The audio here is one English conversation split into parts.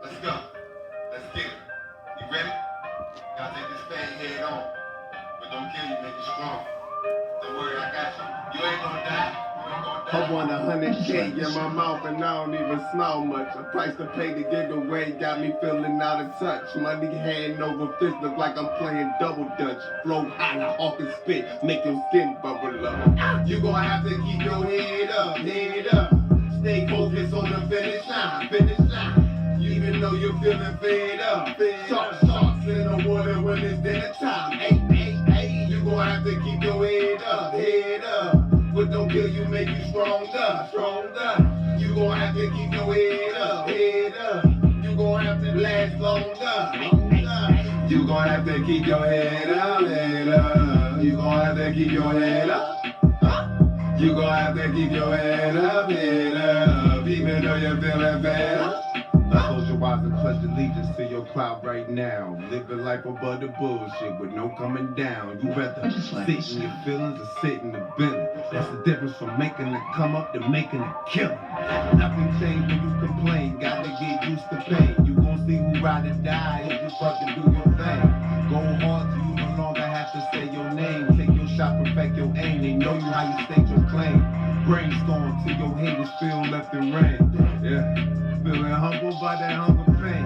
Let's go. Let's get it. You ready? Gotta take this thing head on. But don't kill you, make it strong. Don't worry, I got you. You ain't gonna die. I want 100K in my mouth and I don't even smile much. A price to pay to get away got me feeling out of touch. Money hand over fist look like I'm playing double dutch. Flow high, hawk and spit, make your skin bubble up. You gonna have to keep your head up, head up. Stay focused on the finish line, finish line. Even though you're feeling fed up, sharks in the water when it's dinner time. Hey, you gonna have to keep your head up, head up. What don't kill you make you stronger, stronger. You gonna have to keep your head up, head up. You gonna have to last longer, longer. You gonna have to keep your head up, head up. You gonna have to keep your head up. You gonna have to keep your head up, head up. Even though you're feeling bad. Close your eyes and pledge allegiance to your cloud right now. Living life above the bullshit with no coming down. You rather sit in your feelings or sit in the building. That's the difference from making it come up to making it kill. Nothing changed when you complain. Gotta get used to pain. You gon' see who ride or die if you fucking do your thing. Go hard till you no longer have to say your name. Take your shot, perfect your aim. They know you how you state your claim. Brainstorm till your haters feel left in rain. Yeah. Feeling humbled by that hunger pain.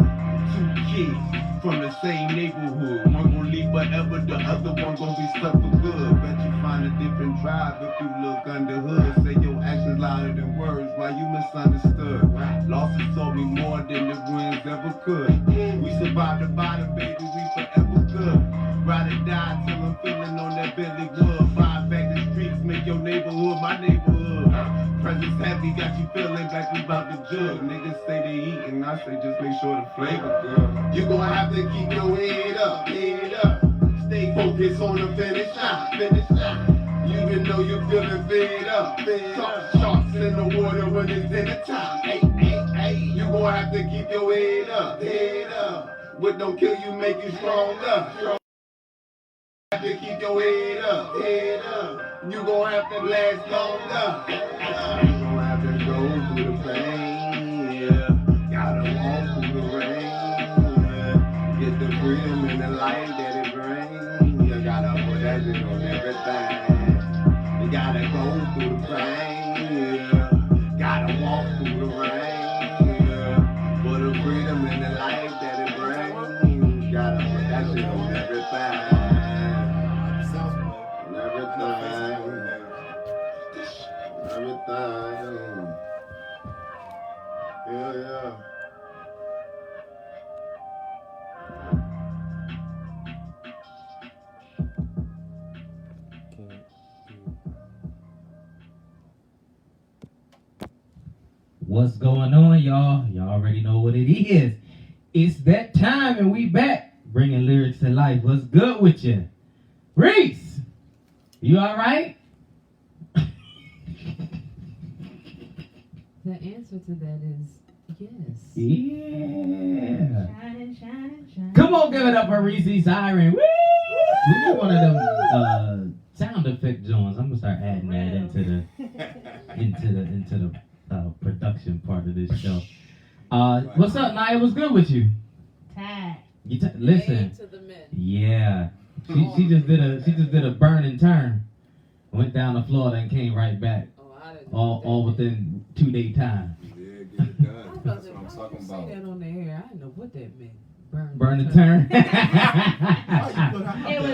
Two kids from the same neighborhood. One gon' leave forever, the other one gon' be stuck for good. Bet you find a different tribe if you look under hood. Say your actions louder than words while you misunderstood. Losses taught me more than the wins ever could. We survived the bottom, baby, we forever good. Ride or die till I'm feeling on that Billy Wood. Fire back the streets, make your neighborhood my neighborhood. Presence heavy, got you feeling like we bout to jug. Niggas say they eat and I say just make sure the flavor good. You gonna have to keep your head up, head up. Stay focused on the finish line, finish line. Even though you're feeling fed up, sharks in the water when it's dinner time. Hey, you gonna have to keep your head up, head up. What don't kill you make you stronger. Have to keep your head up, head up. You gon' have to last longer. You gon' have to go through the pain, yeah. Gotta walk through the rain, yeah. Get the freedom and the light that it brings. You gotta put that shit on everything. You gotta go through the pain, yeah. Gotta walk through the rain, yeah. For the freedom and the light that it brings. You gotta put that shit on everything. Everything. Yeah. What's going on, y'all? Y'all already know what it is. It's that time and we back, bringing lyrics to life. What's good with you? Reese, you all right? The answer to that is yes. Yeah. Shining. Come on, give it up for Reese Siren. Woo! We need one of them sound effect joints. I'm gonna start adding that into the production part of this show. What's up, Nia? What's good with you? Tied. Listen. To the men. Yeah. She just did a burn and turn. Went down to Florida and came right back. All within 2-day time. Yeah, get it done. That's what I'm talking about. Say that on the air. I didn't know what that meant. Burn and turn.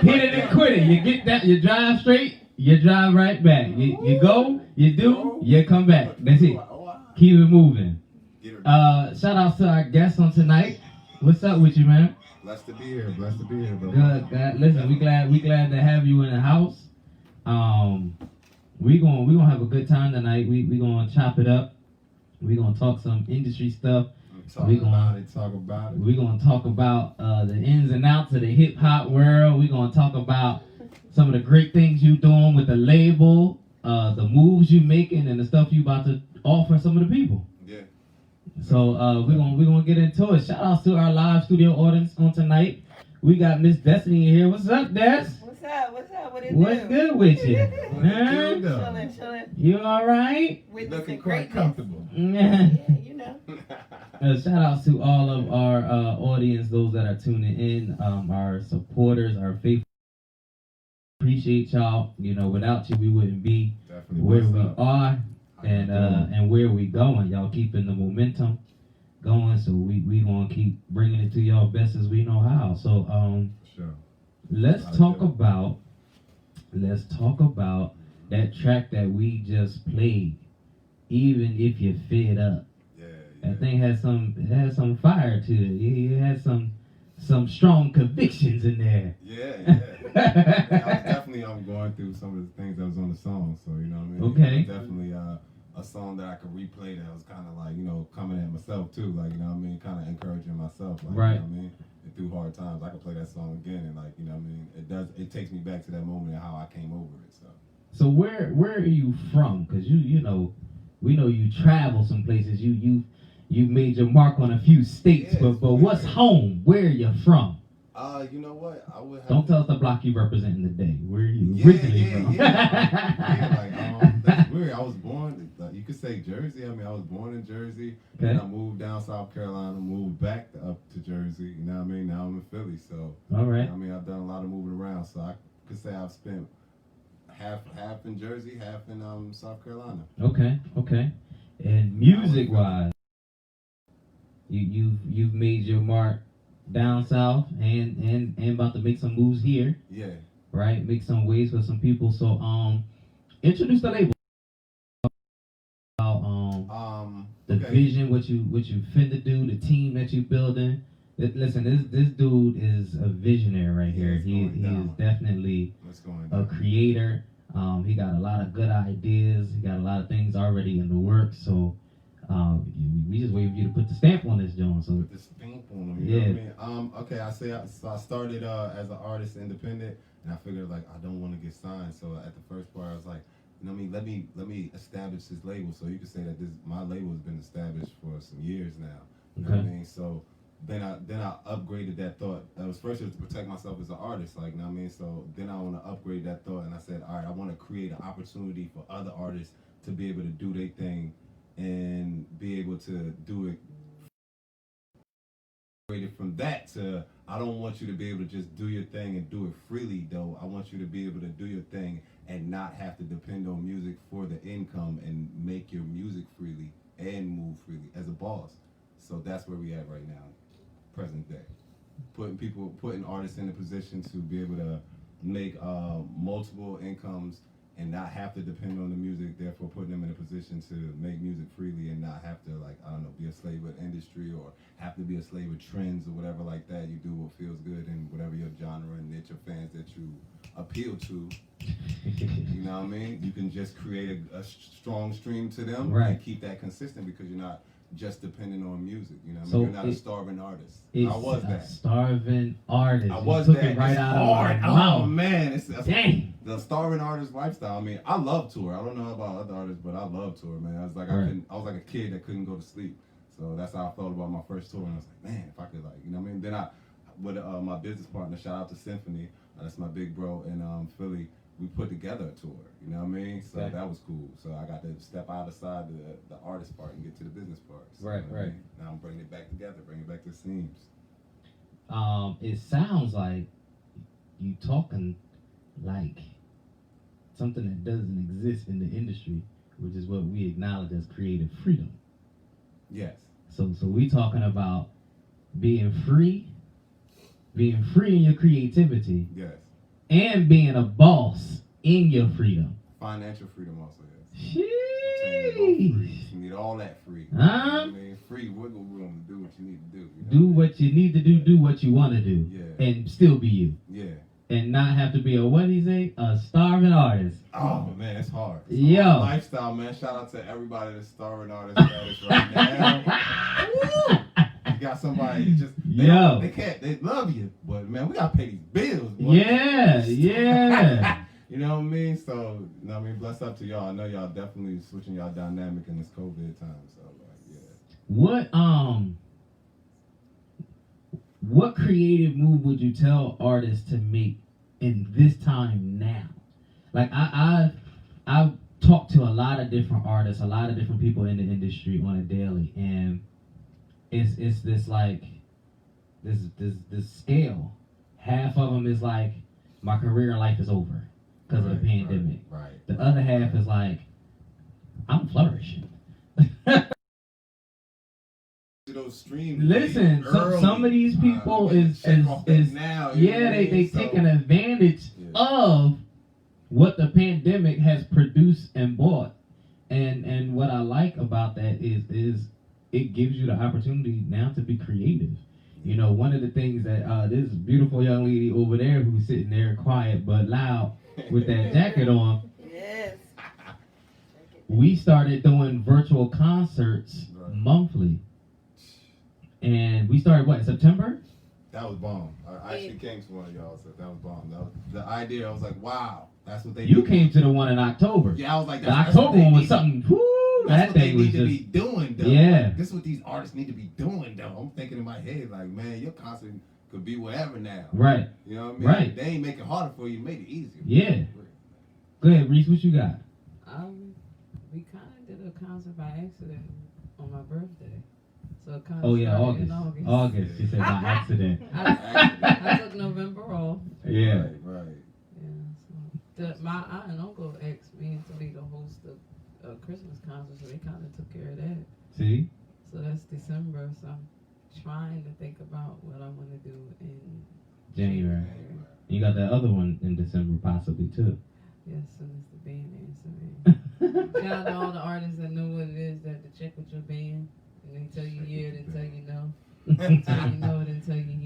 Hit it and quit it. You get that, you drive straight, you drive right back. You go, you do, you come back. That's it. Keep it moving. Shout out to our guests on tonight. What's up with you, man? Blessed to be here, bro. Good. Listen, we glad to have you in the house. We gonna have a good time tonight. We gonna chop it up. We gonna talk some industry stuff. Talk about it. We gonna talk about the ins and outs of the hip hop world. We gonna talk about some of the great things you doing with the label, the moves you making, and the stuff you about to offer some of the people. Yeah. So we gonna get into it. Shout outs to our live studio audience on tonight. We got Miss Destiny in here. What's up, Des? What's up? What's good with you? Chilling. You all right? Witnessing Looking quite greatness. comfortable. Yeah, you know. Shout outs to all of our audience, those that are tuning in, our supporters, our faithful. Appreciate y'all. You know, without you, we wouldn't be Definitely. where What's we up? are How you doing? and where we going. Y'all keeping the momentum going, so we gonna keep bringing it to y'all best as we know how. So Sure. let's talk about that track that we just played. Even if you're fed up, Yeah. that thing had some fire to it. It had some strong convictions in there. Yeah. I was definitely going through some of the things that was on the song, so you know what I mean. Okay. It was definitely a song that I could replay. That was kind of like, you know, coming at myself too, like, you know what I mean, kind of encouraging myself, like, Right. You know what I mean. And through hard times, I could play that song again, and like, you know what I mean. It takes me back to that moment and how I came over it. So where are you from? Because you know, we know you travel some places. You made your mark on a few states, Yeah, but what's home? Where are you from? You know what? I would have Don't tell us the block you representing today. Where are you originally from? That's weird. I was born, you could say Jersey. I mean, I was born in Jersey. Okay. And I moved down South Carolina, moved back up to Jersey. You know what I mean? Now I'm in Philly. So, All right. You know what I mean, I've done a lot of moving around. So I could say I've spent half in Jersey, half in South Carolina. Okay. And music wise, you've made your mark down south and about to make some moves here. Yeah. Right? Make some waves for some people. So introduce the label. The Okay. vision, what you finna do, the team that you building. Listen, this dude is a visionary right here. it's He going is down. definitely What's going a on? creator. He got a lot of good ideas. He got a lot of things already in the works. So we just wait for you to put the stamp on this, John. So Put the stamp on them. You know what I mean? Okay, I started as an artist independent, and I figured like I don't want to get signed. So at the first part, I was like, you know what I mean? Let me establish this label. So you could say that my label has been established for some years now. You know what I mean? So then I upgraded that thought. That was first to protect myself as an artist, like, you know what I mean? So then I want to upgrade that thought, and I said, all right, I want to create an opportunity for other artists to be able to do their thing and be able to do it. From that to, I don't want you to be able to just do your thing and do it freely, though. I want you to be able to do your thing and not have to depend on music for the income and make your music freely and move freely as a boss. So that's where we at right now, present day. Putting artists in a position to be able to make multiple incomes and not have to depend on the music, therefore putting them in a position to make music freely and not have to, like, I don't know, be a slave of industry or have to be a slave of trends or whatever like that. You do what feels good in whatever your genre and niche or fans that you appeal to. You know what I mean? You can just create a strong stream to them and keep that consistent because you're not just depending on music. You know what I mean? You're not a starving artist. I was that. Starving artist. I was took that. It right it's out hard. Of my mouth. Oh man, dang. The starving artist lifestyle. I mean, I love tour. I don't know about other artists, but I love tour, man. I was like, I was like a kid that couldn't go to sleep. So that's how I felt about my first tour, and I was like, man, if I could, like, you know what I mean? Then with my business partner, shout out to Symphony. That's my big bro in Philly. We put together a tour, you know what I mean? So that was cool. So I got to step outside the artist part and get to the business part. So, right. You know what I mean? Now I'm bringing it back together, bringing it back to the seams. It sounds like you talking like something that doesn't exist in the industry, which is what we acknowledge as creative freedom. Yes. So we talking about being free in your creativity. Yes. And being a boss in your freedom. Financial freedom also, yes. Sheesh. You need all that free. Huh? You know what I mean? Free wiggle room to do what you need to do. You know? Do what you need to do what you want to do. Yeah. And still be you. Yeah. And not have to be a starving artist. Oh man, it's hard. Yo. Lifestyle, man. Shout out to everybody that's starving artist status right now. You got somebody just they love you, but man, we gotta pay these bills. Boy. Yeah. You know what I mean? So, you know what I mean? Bless up to y'all. I know y'all definitely switching y'all dynamic in this COVID time. So, like, yeah. What creative move would you tell artists to make in this time now? Like I've talked to a lot of different artists, a lot of different people in the industry on a daily, and it's this like this scale. Half of them is like my career in life is over because of the pandemic. Right. The other half is like I'm flourishing. Those streams. Listen, some of these people is now, they taking advantage of what the pandemic has produced and bought. And what I like about that is it gives you the opportunity now to be creative. You know, one of the things that this beautiful young lady over there who's sitting there quiet but loud with that jacket on. Yes. We started doing virtual concerts monthly. And we started what, September? That was bomb. I actually came to one of y'all, so that was bomb. That was the idea. I was like, wow, that's what they. You came to the one in October. Yeah, I was like, the October one was something. Whoo, that thing was just. Be doing, though. Yeah. Like, this is what these artists need to be doing, though. I'm thinking in my head, like, man, your concert could be wherever now. Right. You know what I mean? Right. They ain't make it harder for you, made it easier. Yeah. Go ahead, Reese. What you got? We kind of did a concert by accident on my birthday. So it kind of August. in August. August. You said by accident. I took November off. Yeah. Right. Yeah. So my aunt and uncle asked me to be the host of a Christmas concert, so they kind of took care of that. See? So that's December. So I'm trying to think about what I want to do in January. You got that other one in December, possibly too. Yeah, as soon as the band answer me. Shout out to all the artists that know what it is that to check with your band. And they tell you yeah, then tell you no. Tell you no, then tell you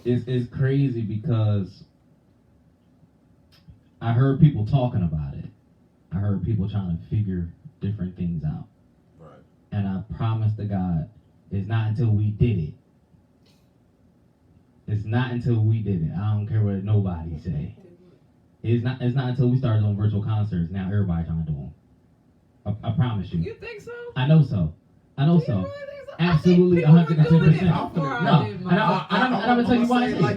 yeah. It's crazy because I heard people talking about it. I heard people trying to figure different things out. Right. And I promise to God, it's not until we did it. It's not until we did it. I don't care what nobody say. It's not until we started doing virtual concerts. Now everybody trying to do them. I promise you. You think so? I know so. I know so. Really think so? Absolutely, I think people were doing 110%. it before I No, did and mine. I'm gonna tell you why. I'm gonna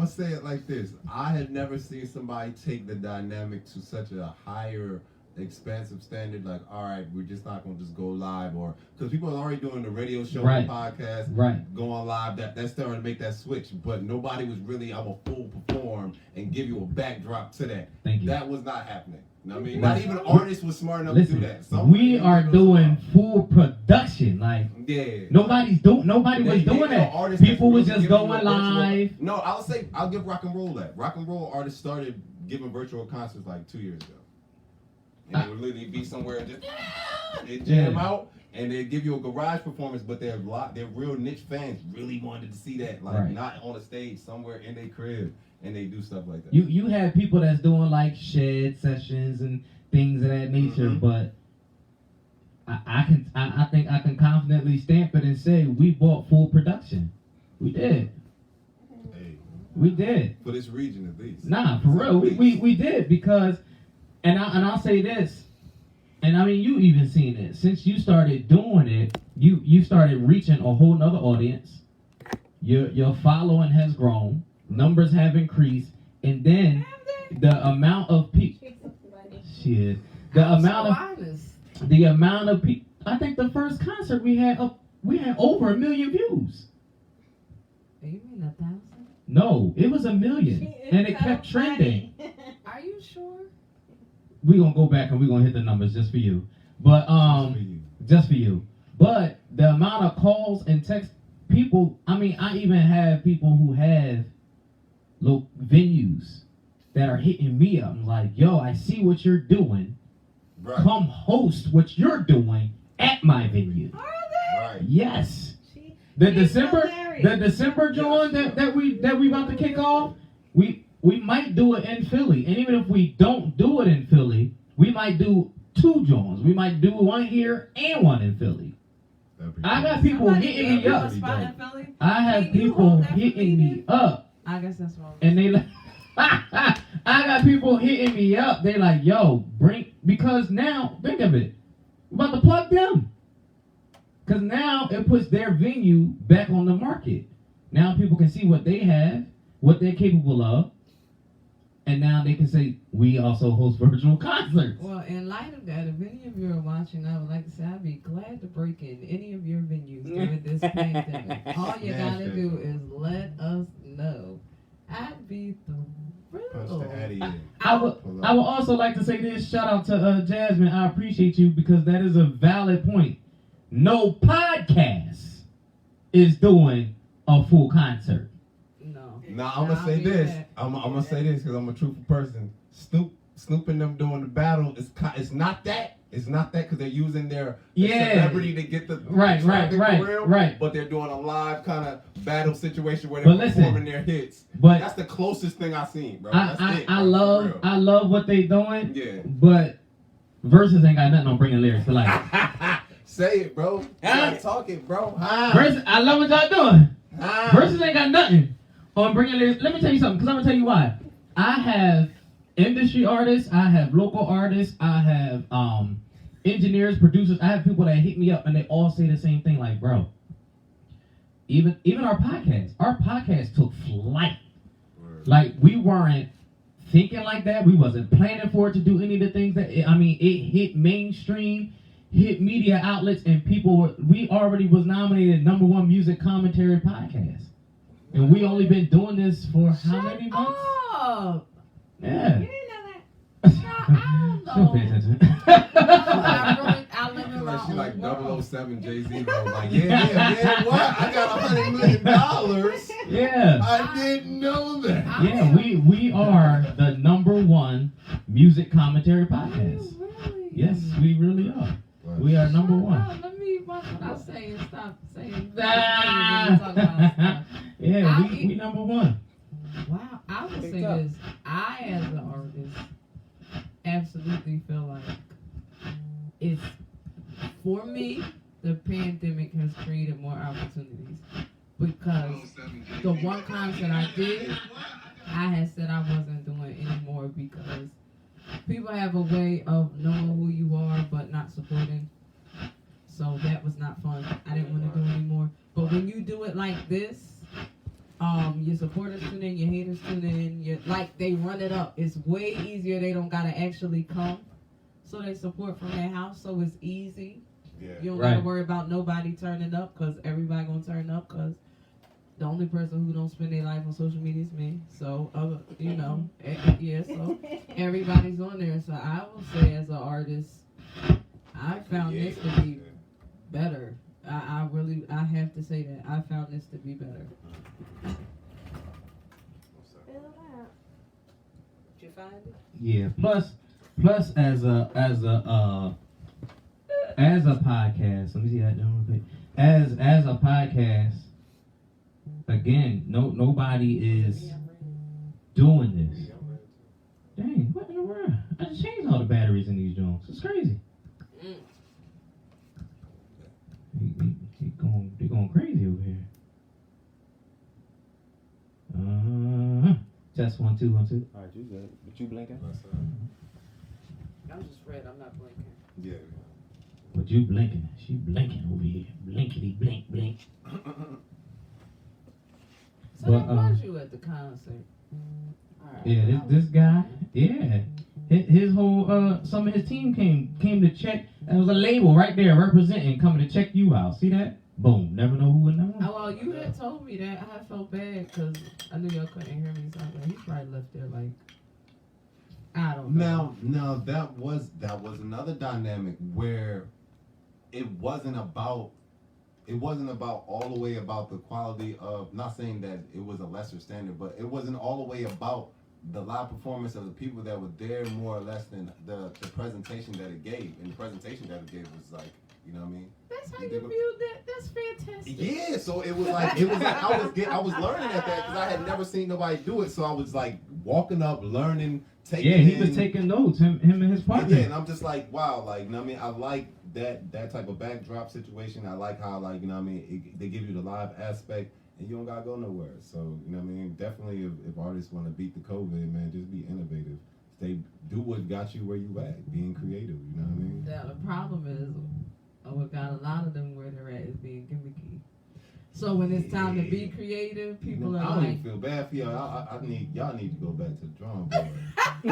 say it like this. I have never seen somebody take the dynamic to such a higher, expansive standard. Like, all right, we're just not gonna just go live, or because people are already doing the radio show, Right. podcast, Right. going live. That's starting to make that switch. But nobody was really, I'm a full perform and give you a backdrop to that. Thank you. That was not happening. You know what I mean? Right. Not even artists was smart enough to do that. We are doing full production. Like, nobody was doing that. People was just going live. No, I'll give rock and roll that. Rock and roll artists started giving virtual concerts like 2 years ago. And they would literally be somewhere and just they jam out and they give you a garage performance, but their real niche fans really wanted to see that, like not on a stage, somewhere in their crib. And they do stuff like that. You have people that's doing like shed sessions and things of that nature, but I think I can confidently stamp it and say we bought full production. We did. Hey, we did. For this region at least. Nah, for real. We did because and I'll say this, and I mean you even seen it. Since you started doing it, you started reaching a whole nother audience. Your following has grown. Numbers have increased, and then the amount of people. The amount of people. I think the first concert we had over 1 million views. You mean 1,000? No, it was 1 million, and it kept trending. Are you sure? We gonna go back and we gonna hit the numbers just for you, but just for you. But the amount of calls and text people. I mean, I even have people who have venues that are hitting me up. I'm like, yo, I see what you're doing. Right. Come host what you're doing at my venue. Are they? Right. Yes. The December joint that we about to kick off, we might do it in Philly. And even if we don't do it in Philly, we might do 2 joints. We might do one here and one in Philly. I got people hitting me up. I have people hitting me up. I guess that's wrong. And they like, I got people hitting me up. They like, yo, because now, think of it. We're about to plug them. Because now it puts their venue back on the market. Now people can see what they have, what they're capable of. and now they can say we also host virtual concerts. Well, in light of that, if any of you are watching, I would like to say I'd be glad to break in any of your venues during this pandemic. All you gotta do is let us know. I'd be Punch thrilled. the Addy in. I would also like to say this. Shout out to Jasmine. I appreciate you because that is a valid point. No podcast is doing a full concert. No. Now I'm gonna say this. I'm gonna say this because I'm a truthful person. Snoop and them doing the battle. It's not that. It's not that because they're using their celebrity to get the right. But they're doing a live kind of battle situation where But they're listen, performing their hits. but that's the closest thing I've seen, bro. That's it, I bro, love for real. I love what they doing. Yeah. But verses ain't got nothing on bringing lyrics to life. Say it, bro. You gotta talk it, bro. Verses, I love what y'all doing. Verses ain't got nothing on bringing lyrics. Let me tell you something, because I'm gonna tell you why. I have industry artists, I have local artists, I have engineers, producers. I have people that hit me up and they all say the same thing, like, bro, even our podcast took flight. Like, we weren't thinking like that. We wasn't planning for it to do any of the things that it hit mainstream, hit media outlets, and we already was nominated #1 music commentary podcast. And we only been doing this for how many months? Oh, Yeah. you didn't know that. I Don't don't pay know. attention. I live in my She own like world. 007 Jay-Z, bro. Like, yeah, what? I got $100 million. Yeah. I didn't know that. Yeah, we are the #1 music commentary podcast. Really? Yes, we really are. We are #1. Let me watch what I say and stop saying. Ah. Yeah, we #1. Wow, I would say this. I, as an artist, absolutely feel like it's, for me, the pandemic has created more opportunities. Because the one concert I did, I had said I wasn't doing anymore because people have a way of knowing who you are but not supporting. So that was not fun. I didn't want to do it anymore. But when you do it like this, your supporters tune in, your haters tune in, they run it up. It's way easier. They don't gotta actually come. So they support from their house, so it's easy. Yeah. You don't gotta worry about nobody turning up, because everybody gonna turn up, because the only person who don't spend their life on social media is me. So, so everybody's on there. So I will say, as an artist, I found this to be better. I have to say that. I found this to be better. Did you find it? Yeah. Plus as a podcast, let me see that down real quick. As a podcast, again, nobody is doing this. Dang, what in the world? I just changed all the batteries in these joints. It's crazy. They going crazy over here. Test 1 2 1 2. All right, you good? But you blinking? I'm just red. I'm not blinking. Yeah. But you blinking. She blinking over here. Blinkety blink blink. So But, that was you at the concert. All right. Yeah, this guy. Yeah, his whole some of his team came to check. There was a label right there representing, coming to check you out. See that? Boom. Never know who would know. Oh, well, you had told me that. I felt bad because I knew y'all couldn't hear me. So I was like, he probably left there like, I don't know. Now that was another dynamic where it wasn't about all the way about the quality of, not saying that it was a lesser standard, but it wasn't all the way about the live performance of the people that were there, more or less, than the presentation that it gave. And the presentation that it gave was like, you know what I mean? That's how you viewed that. That's fantastic. Yeah, so it was like I was learning at that because I had never seen nobody do it. So I was like walking up, learning, taking. Yeah, he was taking notes. Him and his partner. Yeah, and I'm just like, wow, like, you know what I mean? I like that type of backdrop situation. I like how, like, you know what I mean, they give you the live aspect and you don't gotta go nowhere. So, you know what I mean? Definitely, if artists want to beat the COVID, man, just be innovative. Do what got you where you at, being creative. You know what I mean? Yeah, the problem is, what got a lot of them where they're at is being gimmicky. So when it's time to be creative, people I are don't like, even feel bad for y'all. Y'all need to go back to the drawing board. You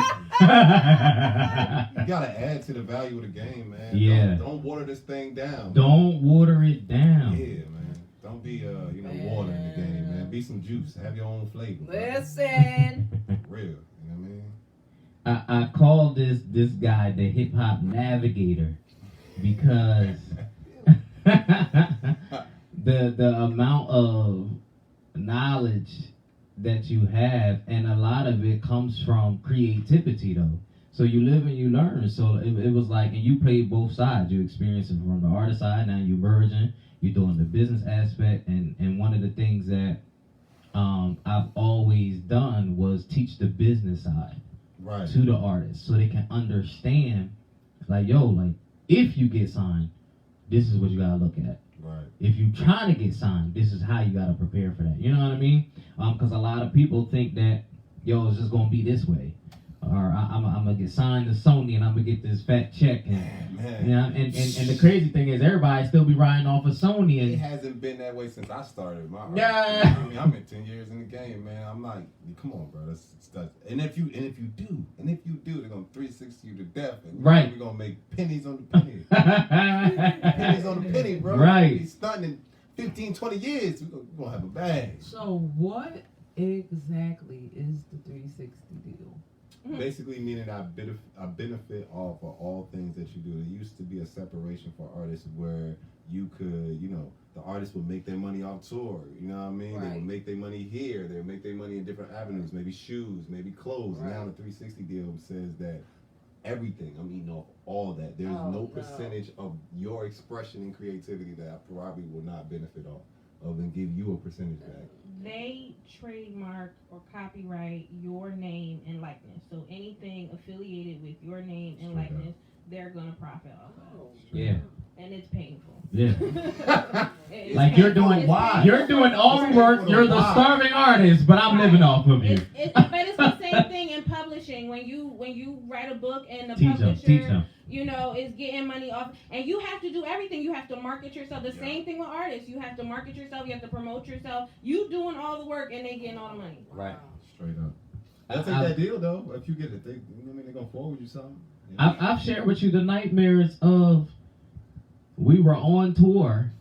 gotta add to the value of the game, man. Yeah. Don't water this thing down. Don't water it down. Yeah, man. Don't be water in the game, man. Be some juice. Have your own flavor. listen. Real. You know what I mean? I call this guy the hip hop navigator because the amount of knowledge that you have, and a lot of it comes from creativity though. So you live and you learn. So it was like, and you played both sides. You experienced it from the artist side, now you're merging, you're doing the business aspect, and one of the things that I've always done was teach the business side Right. to the artist so they can understand, like, yo, like, if you get signed, this is what you gotta look at. Right. If you trying to get signed, this is how you gotta prepare for that. You know what I mean? Because a lot of people think that, yo, it's just gonna be this way, or I'm gonna get signed to Sony and I'm gonna get this fat check, and Man. you know, and the crazy thing is everybody still be riding off of Sony, It and hasn't been that way since I started my art. Yeah. I mean, I'm in 10 years in the game, man. I'm like, come on, bro. That's and if you do, they're gonna 360 you to death, and Right. we're gonna make pennies on the penny. Pennies on the penny, bro. Right. Be stunting in 15, 20 years. We're gonna have a bag. So what exactly is the 360 deal? Basically meaning I benefit off of all things that you do. There used to be a separation for artists where you could, the artists would make their money off tour. You know what I mean? They Right. would make their money here. They would make their money in different avenues, maybe shoes, maybe clothes. Right. Now the 360 deal says that everything, I'm eating off all that. There's Oh, no no. percentage of your expression and creativity that I probably will not benefit off of and give you a percentage back. They trademark or copyright your name and likeness. So anything affiliated with your name and Straight up. likeness, they're gonna profit off of. yeah, And it's painful. yeah. It's Like you're painful. doing, It's why? painful. you're doing all the work. You're the Why? starving artist, but I'm living off of you. But it's the same thing in publishing. When you write a book and the Teach them, publisher, is getting money off, and you have to do everything. You have to market yourself. The Yeah. same thing with artists. You have to market yourself. You have to promote yourself. You doing all the work, and they getting all the money. Right. Straight up. They'll take that deal though. If you get it, they're gonna forward you something. I've shared with you the nightmares of, we were on tour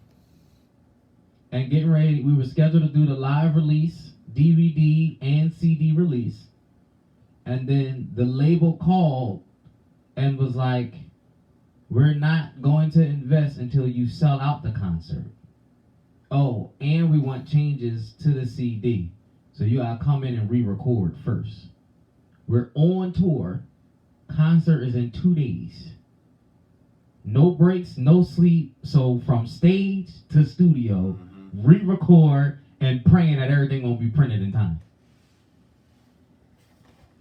and getting ready. We were scheduled to do the live release, DVD and CD release, and then the label called and was like, we're not going to invest until you sell out the concert. Oh, and we want changes to the CD, so you gotta come in and re-record first. We're on tour. Concert is in 2 days. No breaks, no sleep. So from stage to studio, re-record, and praying that everything gonna be printed in time.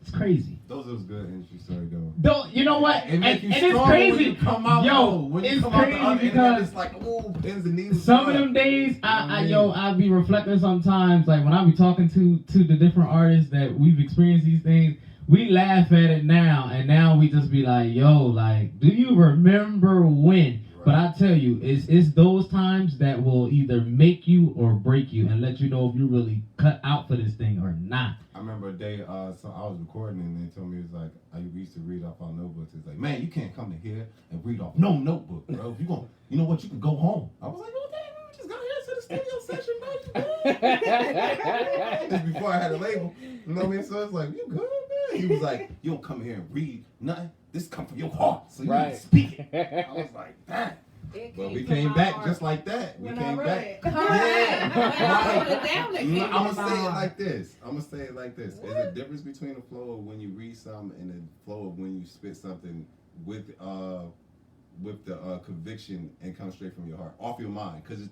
It's crazy. Those are good industry story though. Don't you know what? It makes you and it's stronger crazy. when you come out. Yo, though. When you it's come out the other crazy end, then because it's like, oh, pins and needles. some of them days, I be reflecting sometimes, like when I be talking to the different artists that we've experienced these things, we laugh at it now, and now we just be like, yo, like, do you remember when? But I tell you, it's those times that will either make you or break you and let you know if you really cut out for this thing or not. I remember a day, so I was recording and they told me, it was like, I used to read off our notebooks. It's like, man, you can't come in here and read off no notebook, bro. If you know what, you can go home. I was like, okay, we just got here to the studio session, bro. You good? Just before I had a label. You know what I mean? So it's like, you good, man? He was like, you don't come here and read nothing. This come from your heart, so you need to speak it. I was like, that. But we came back just like that. We came back. Yeah. I'm gonna say it like this. There's a difference between the flow of when you read something and the flow of when you spit something with the conviction and come straight from your heart, off your mind. Because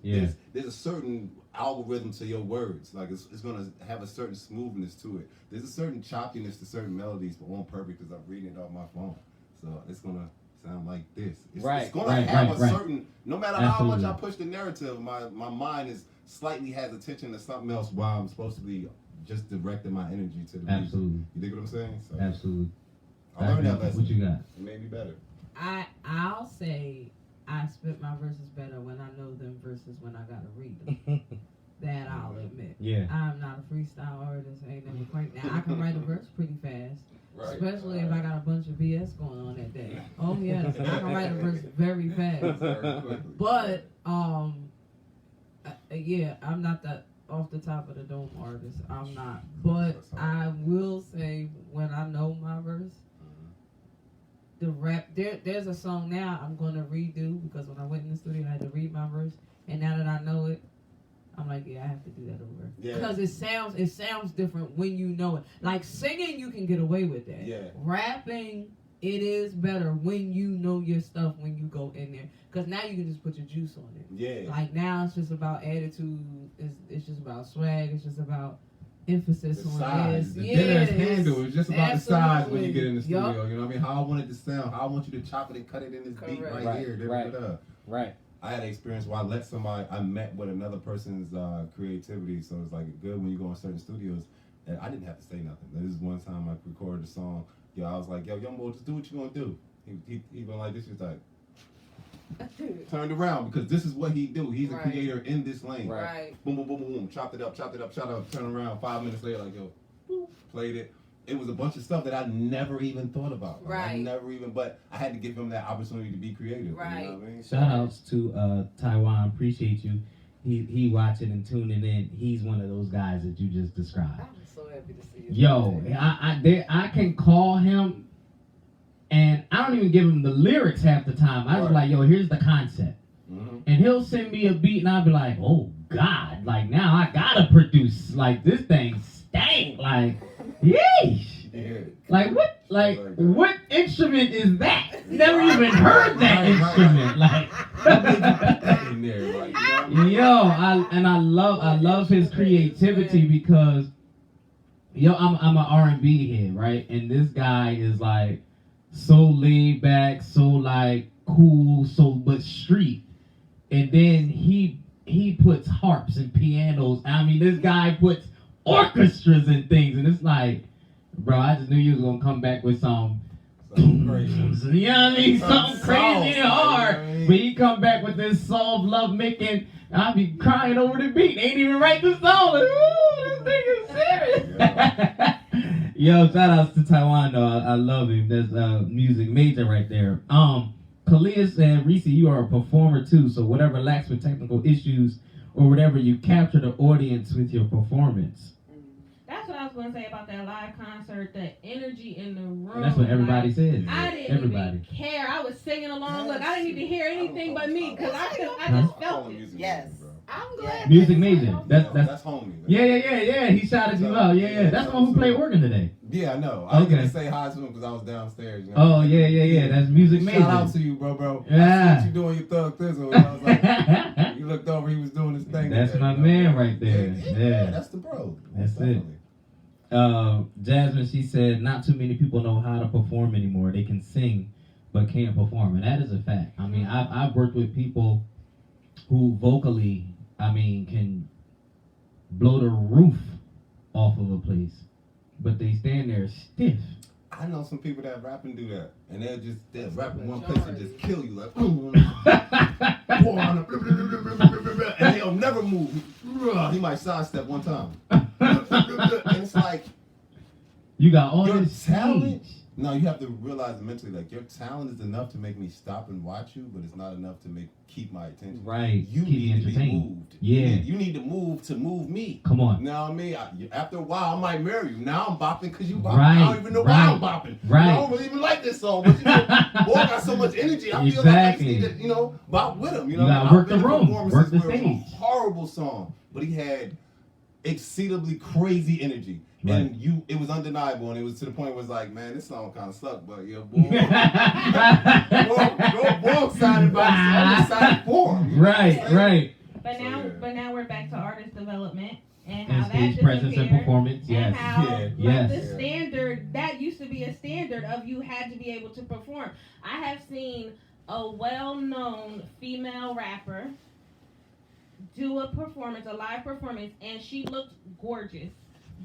there's a certain algorithm to your words. Like it's gonna have a certain smoothness to it. There's a certain choppiness to certain melodies, but on purpose because I'm reading it off my phone. So it's gonna sound like this. It's gonna have a certain, no matter how much I push the narrative, my mind is slightly has attention to something else while I'm supposed to be just directing my energy to the music. Absolutely. You dig what I'm saying? So Absolutely. I learned that lesson. What you got? It made me better. I'll say I spit my verses better when I know them versus when I gotta read them. That I'll admit. Yeah. I'm not a freestyle artist. I ain't never quite. Now I can write a verse pretty fast. Right. Especially if I got a bunch of BS going on that day. Oh yes, I can write a verse very fast. But yeah, I'm not that off the top of the dome artist. I'm not. But I will say when I know my verse, the rap there's a song now I'm gonna redo because when I went in the studio I had to read my verse, and now that I know it, I'm like, yeah, I have to do that over. Yeah. Because it sounds different when you know it. Like singing, you can get away with that. Yeah. Rapping, it is better when you know your stuff when you go in there. Because now you can just put your juice on it. Yeah. Like now it's just about attitude. It's just about swag. It's just about emphasis The on size, this. the dinner's handle is just about the size when you get in the studio. Yup. You know what I mean? How I want it to sound, how I want you to chop it and cut it in this beat Correct. right here. Right. Right. I had an experience where I met with another person's creativity, so it's like good when you go in certain studios, and I didn't have to say nothing. This is one time I recorded a song. Yo, I was like, yo, young boy, just do what you gonna do. He went like this, he was like, turned around because this is what he do. He's a Right. creator in this lane. Right. Boom, boom, boom, boom, boom. Chopped it up, turn around. 5 minutes later, like, yo, boop, played it. It was a bunch of stuff that I never even thought about. Like, Right. but I had to give him that opportunity to be creative. Right. You know what I mean? Shout outs to Taiwan. Appreciate you. He watching and tuning in. He's one of those guys that you just described. I'm so happy to see you. Yo, I can call him, and I don't even give him the lyrics half the time. I just Right. like, yo, here's the concept. Mm-hmm. And he'll send me a beat, and I'll be like, oh, God. Like, now I gotta produce. Like, this thing stank. Like, yeesh. Yeah. Like, what? Like, Like that. what instrument is that? Never even heard that Right, instrument. Like, In there, like, you know what I mean? yo, I love his creativity because, yo, I'm an R&B head, right? And this guy is like so laid back, so like cool, but street. And then he puts harps and pianos. I mean, this guy puts orchestras and things, and it's like, bro, I just knew you was gonna come back with some. Something crazy. You know what I mean? Something Soft, crazy and hard. you know what I mean? But he come back with this soft love making. I'll be crying over the beat. They ain't even write the song. Like, ooh, this thing is serious. Yo, shout outs to Taiwan though. I love him. That's music major right there. Kalia said, Reese, you are a performer too. So whatever lacks with technical issues or whatever, you capture the audience with your performance. That's what I was going to say about that live concert, the energy in the room. And that's what everybody like, says. I didn't Everybody. even care. I was singing along. Look, I didn't need to hear anything but me because I just I call felt him it. music Yes. major, bro. I'm glad. Music major. That's homie. yeah. He shouted you out. Yeah. That's the one who played organ today. Yeah, I know. I Okay. didn't say hi to him because I was downstairs. You know? Oh yeah. That's music major. Shout out to you, bro. Yeah. I see what you doing your thug thizzle. And I was like, you looked over, he was doing his thing. That's today, my you know? man right there. Yeah. That's the bro. That's it. Definitely. Jasmine, she said, not too many people know how to perform anymore. They can sing, but can't perform, and that is a fact. I mean, I've worked with people who vocally, can blow the roof off of a place, but they stand there stiff. I know some people that rap and do that, and they'll rap in one place and just kill you like, and they'll never move. He might sidestep one time. And it's like, You got all your this talent. stage. No, you have to realize mentally, like, your talent is enough to make me stop and watch you, but it's not enough to keep my attention. Right. You Keep me need to be entertained. moved. Yeah. You need to move me. Come on. You know what I mean? After a while, I might marry you. Now I'm bopping because you bopping. Right, I don't even know why I'm bopping. right. I don't really even like this song, but boy got so much energy. I feel like I just Exactly. need to, bop with him. You know, You gotta I've work been the to room, performances work the where it was stage. a horrible song, but he had exceedingly crazy energy. Right. And it was undeniable, and it was to the point where it's like, man, this song kind of sucked, but yeah, boy, boy excited about it, so I'm excited for him. You know what I'm saying? Right. But now we're back to artist development and And how that stage presence and disappeared. performance, yes. And how Yeah. like, Yes. the standard, that used to be a standard of you had to be able to perform. I have seen a well-known female rapper do a live performance, and she looked gorgeous.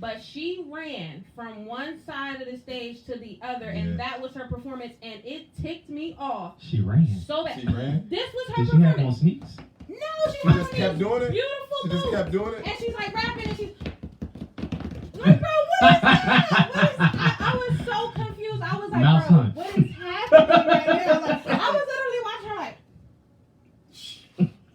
But she ran from one side of the stage to the other, Yeah. and that was her performance, and it ticked me off She ran. so bad. She ran? This was her Did she have on performance. sneaks? No, No, She just kept doing it? Beautiful She just boots. kept doing it? And she's like rapping and she's like, bro, what is that? I was so confused. I was like, Mouse bro, hunt. what is happening right now? Like, I was literally watching her like,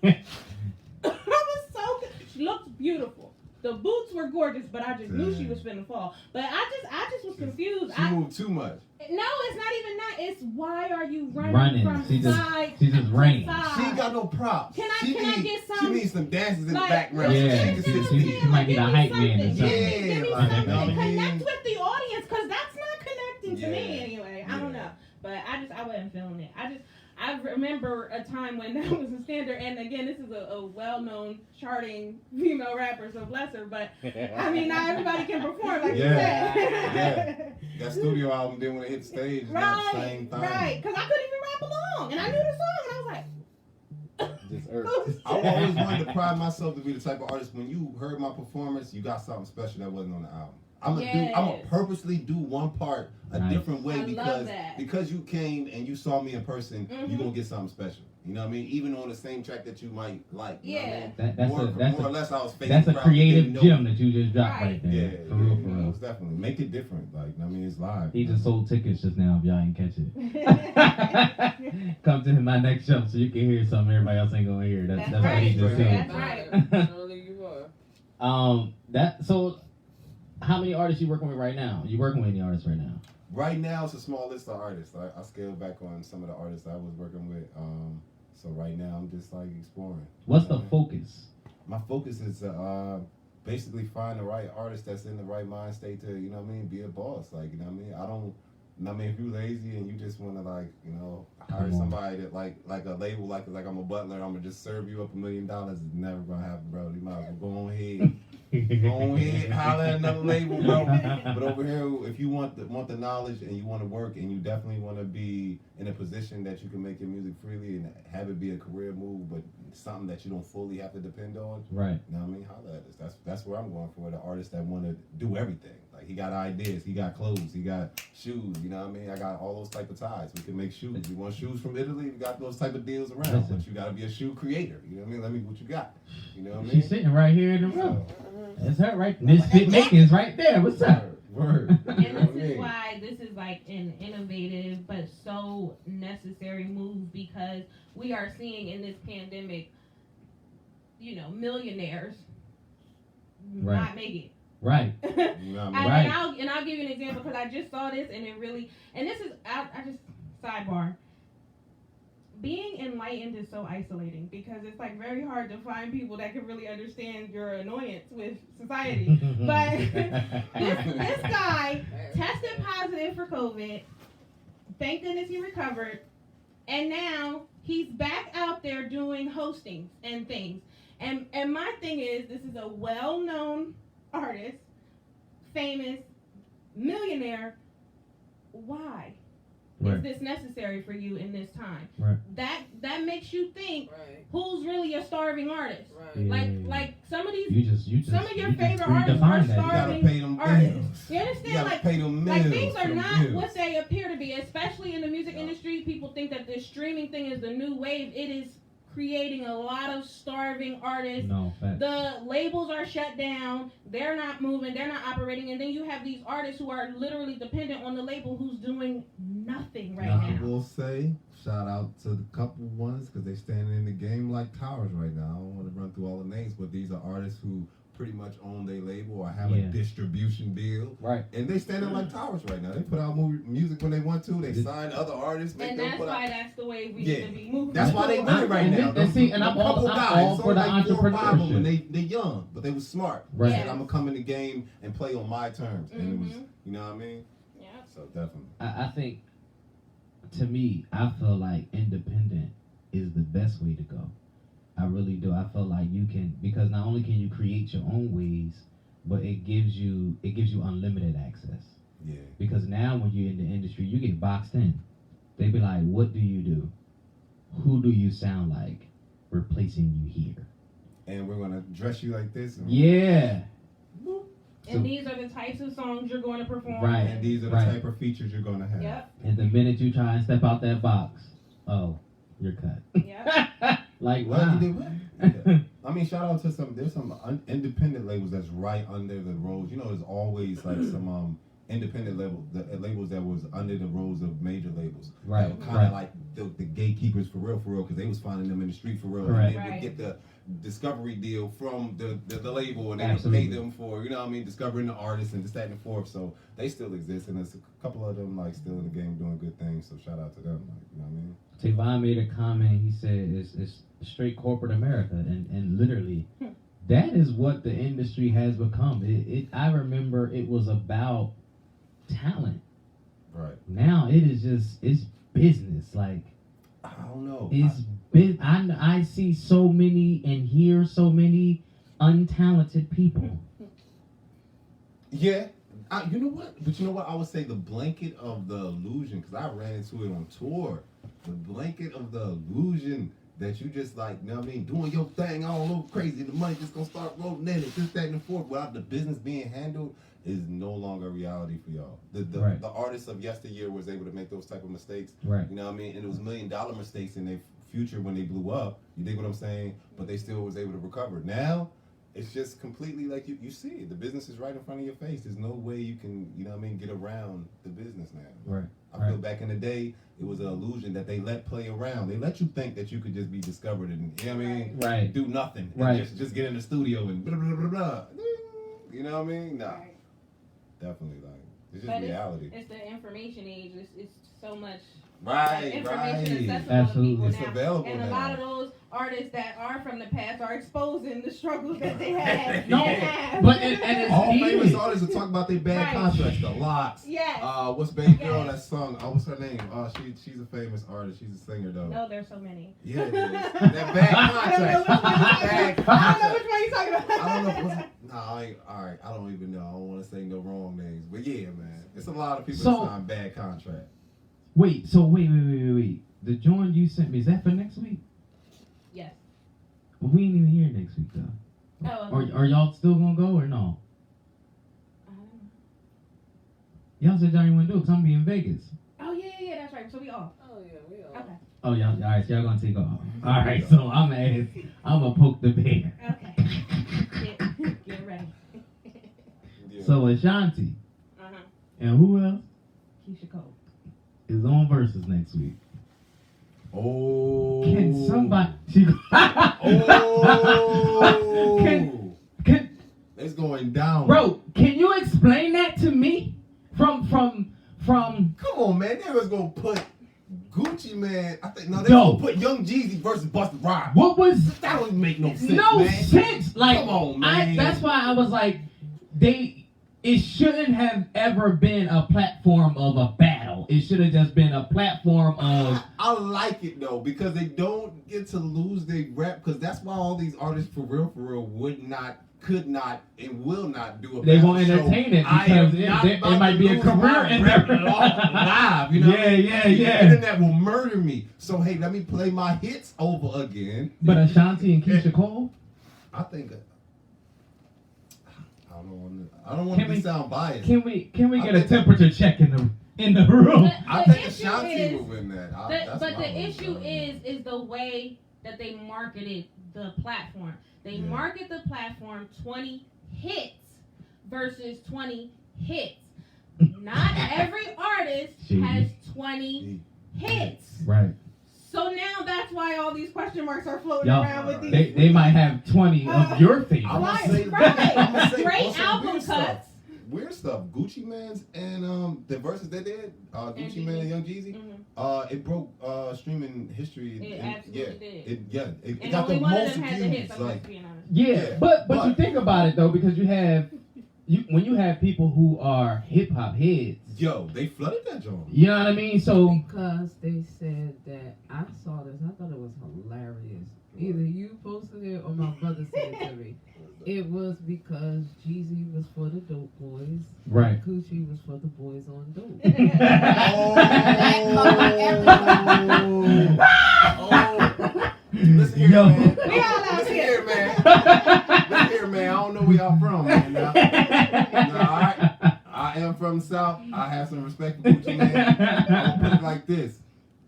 I was so, she looked beautiful. The boots were gorgeous, but I just knew she was finna fall. But I just was confused. She moved too much. No, it's not even that. It's why are you running from She side just ran. She side? ain't got no props. Can I get some? She needs some dancers in Like, the background. Yeah, So she can sit she still. might need a hype man or Give something. me Yeah, like, something. you know what I mean? Connect with the audience, because that's not connecting to me Yeah. anyway. I don't Yeah. know. But I wasn't feeling it. I remember a time when that was a standard, and again, this is a well-known charting female rapper, so bless her, but I mean, not everybody can perform like you Yeah. said. That studio album, then when it hit the stage, it's not the same thing. Right, because I couldn't even rap along, and I knew the song, and I was like, Just earth. I always wanted to pride myself to be the type of artist, when you heard my performance, you got something special that wasn't on the album. I'm gonna purposely do one part a Nice. different way I love that. because you came and you saw me in person, Mhm. you're gonna get something special. You know what I mean? Even on the same track that you might like. You know what I mean? That's more or less, I was faking that's a crowd that creative didn't know. gem that you just dropped Right. right there. Yeah, for real, for yeah, real. most definitely. Make it different. Like, I mean, it's live. He just sold tickets just now if y'all ain't catch it. Come to my next show so you can hear something everybody else ain't gonna hear. That's what he just said. That's right. Surely you are. So how many artists you working with right now? You working with any artists right now? Right now, it's a small list of artists. I scaled back on some of the artists I was working with. So right now, I'm just like exploring. What's You know the what I mean? focus? My focus is basically find the right artist that's in the right mind state to, you know what I mean, be a boss. Like, you know what I mean? If you lazy and you just want to, like, you know, hire somebody that like a label, like I'm a butler, I'm gonna just serve you up $1 million, it's never gonna happen, bro. You might as well go on ahead. Go ahead, holler at another label, bro. But over here, if you want the knowledge and you want to work and you definitely want to be in a position that you can make your music freely and have it be a career move, but something that you don't fully have to depend on. Right. You know what I mean? Holler at us. That's where I'm going for. The artist that want to do everything. Like, he got ideas, he got clothes, he got shoes. You know what I mean? I got all those type of ties. We can make shoes. You want shoes from Italy? We got those type of deals around. Listen. But you got to be a shoe creator. You know what I mean? Let me what you got. You know what I mean? She's sitting right here in the room. So, That's her right. Misfit Making's right there. What's up? Word. And this is why this is like an innovative but so necessary move, because we are seeing in this pandemic, you know, millionaires not make it. Right. You know what I mean? Right. And I'll give you an example, because I just saw this and it really, and this is, I just, sidebar. Being enlightened is so isolating, because it's like very hard to find people that can really understand your annoyance with society. But this guy tested positive for COVID. Thank goodness he recovered. And now he's back out there doing hostings and things. And my thing is, this is a well-known artist, famous, millionaire. Why Right. is this necessary for you in this time? Right. That makes you think, Right. who's really a starving artist? Right. Yeah. Like some of these, You just some of your you just favorite artists redefined are that. You gotta starving pay them artists. bills. You You understand? gotta Like, pay them like bills. things are for them not bills. what they appear to be, especially in the music Yeah. industry. People think that this streaming thing is the new wave. It is creating a lot of starving artists. No, fact. The labels are shut down. They're not moving. They're not operating. And then you have these artists who are literally dependent on the label, who's doing nothing right I now. will say, shout out to the couple ones, because they standing in the game like towers right now. I don't want to run through all the names, but these are artists who pretty much own their label or have a Yeah. distribution deal. Right. And they standing like towers right now. They put out music when they want to. They sign other artists, make And them that's put why out. that's the way we Yeah. need to be moving. That's why they do it right And now. and see, and Them I'm all- couple I'm guys, all it's for the only like 4 or 5 of them, and entrepreneurship. they young, but they was smart. Right. They said, Yes. I'm gonna come in the game and play on my terms, and it was, Mhm. you know what I mean? Yeah. So definitely. I think, to me, I feel like independent is the best way to go. I really do. I feel like you can, because not only can you create your own ways, but it gives you unlimited access. Yeah. Because now when you're in the industry, you get boxed in. They be like, what do you do? Who do you sound like? We're placing you here. And we're gonna dress you like this. And Yeah. And these are the types of songs you're going to perform. Right. And these are the Right. type of features you're gonna have. Yep. And the minute you try and step out that box, oh, you're cut. Yep. Like, What? wow. You did what? Yeah. I mean, shout out to there's some independent labels that's right under the rose. You know, there's always like some independent labels that was under the rose of major labels. Right. Kind of like the gatekeepers for real, because they was finding them in the street for real. Correct. And they would get the discovery deal from the label, and they Absolutely. would pay them for, you know what I mean, discovering the artists and this, that, and the fourth. So they still exist, and there's a couple of them like still in the game doing good things. So shout out to them. Like, you know what I mean? Tavon made a comment. He said it's straight corporate America, and literally, that is what the industry has become. I remember it was about talent. Right. Now it is it's business. Like, I don't know. I see so many and hear so many untalented people. Yeah. You know what? But you know what? I would say the blanket of the illusion, because I ran into it on tour. The blanket of the illusion that you just like, you know what I mean, doing your thing all over crazy. The money just gonna start rolling in and this, that, and the fourth without the business being handled is no longer a reality for y'all. The artists of yesteryear was able to make those type of mistakes. Right. You know what I mean? And it was $1 million mistakes in their future when they blew up. You dig what I'm saying? But they still was able to recover. Now, it's just completely like you see it. The business is right in front of your face. There's no way you can, you know what I mean, get around the business now. Right. I feel back in the day, it was an illusion that they let play around. They let you think that you could just be discovered and, you know what I mean, Right. do nothing. And Right. just get in the studio and blah, blah, blah, blah. You know what I mean? Nah. Right. Definitely, like, it's just But reality. It's the information age. It's so much Right, information right. accessible Absolutely. to people It's now. available And now. a lot of those artists that are from the past are exposing the struggles that they had. No, and have. but it's All famous needed. artists will talk about their bad Right. contracts, the locks. Yes. What's baby girl Yes. that sung? What's her name? She's a famous artist. She's a singer though. No, there's so many. Yeah, it is. That bad I don't know contract. which one you're talking about. I don't know which one you're talking about. I don't know. Alright. I don't even know. I don't want to say no wrong names, but yeah, man, it's a lot of people So- that sign bad contracts. Wait. The joint you sent me, is that for next week? Yes. Well, we ain't even here next week though. Oh, Or are y'all still gonna go or no? Y'all said y'all didn't want to do it because I'm gonna be in Vegas. Oh yeah, that's right. So we all. Oh yeah, we all. Okay. Oh, y'all, all right, so y'all gonna take off. All right, so I'm gonna poke the bear. Okay. Get ready. Yeah. So Ashanti Uh-huh. and who else Keisha Cole. is on Versus next week? Oh. Can somebody? Oh. Can It's going down. bro? Can you explain that to me? From Come on, man. They was gonna put Gucci Man. I think no, they Yo. gonna put Young Jeezy versus Busta Rhymes. what was That don't even make no sense. no man. sense? Like, Come on, man. that's why I was like, it shouldn't have ever been a platform of a battle. It should have just been a platform of. I like it though because they don't get to lose their rep because that's why all these artists for real could not and will not do a They battle won't show. entertain it I because am not it about might to be a lose career my in rep there. live, you know? Yeah. The internet will murder me. So hey, let me play my hits over again. But Ashanti and Keisha Cole. I think I don't want Can to we- sound biased. Can we I get a think- temperature check in the room? I The think issue Ashanti is- will win that. But the my issue vote. is the way that they marketed the platform. They Yeah. market the platform 20 hits versus 20 hits. Not every artist Jeez. has 20 hits. Right. So now that's why all these question marks are floating Y'all, around with these. they might have 20 of your favorites. I'm gonna Right, say, right. I'm gonna say Great also album weird cuts. stuff. Weird stuff. Gucci Man's and the verses they did, Gucci Mane and Young Jeezy, Mhm. it broke streaming history. It and- absolutely did. It And got only the one of most them had the views. hits, I'm Like, just being honest. Yeah, Yeah, but you but- think about it though, because when you have people who are hip hop heads, yo, they flooded that joint. you know what I mean? So Because they said that I saw this, I thought it was hilarious. Either you posted it or my brother said it to me. It was because Jeezy was for the dope boys, right. Gucci was for the boys on dope. Listen here, Yo. man. We all out Listen here. here, man. Listen here, man. I don't know where y'all from, man. Now, all right. I am from the South. I have some respect for Gucci Man. I'm gonna put it like this: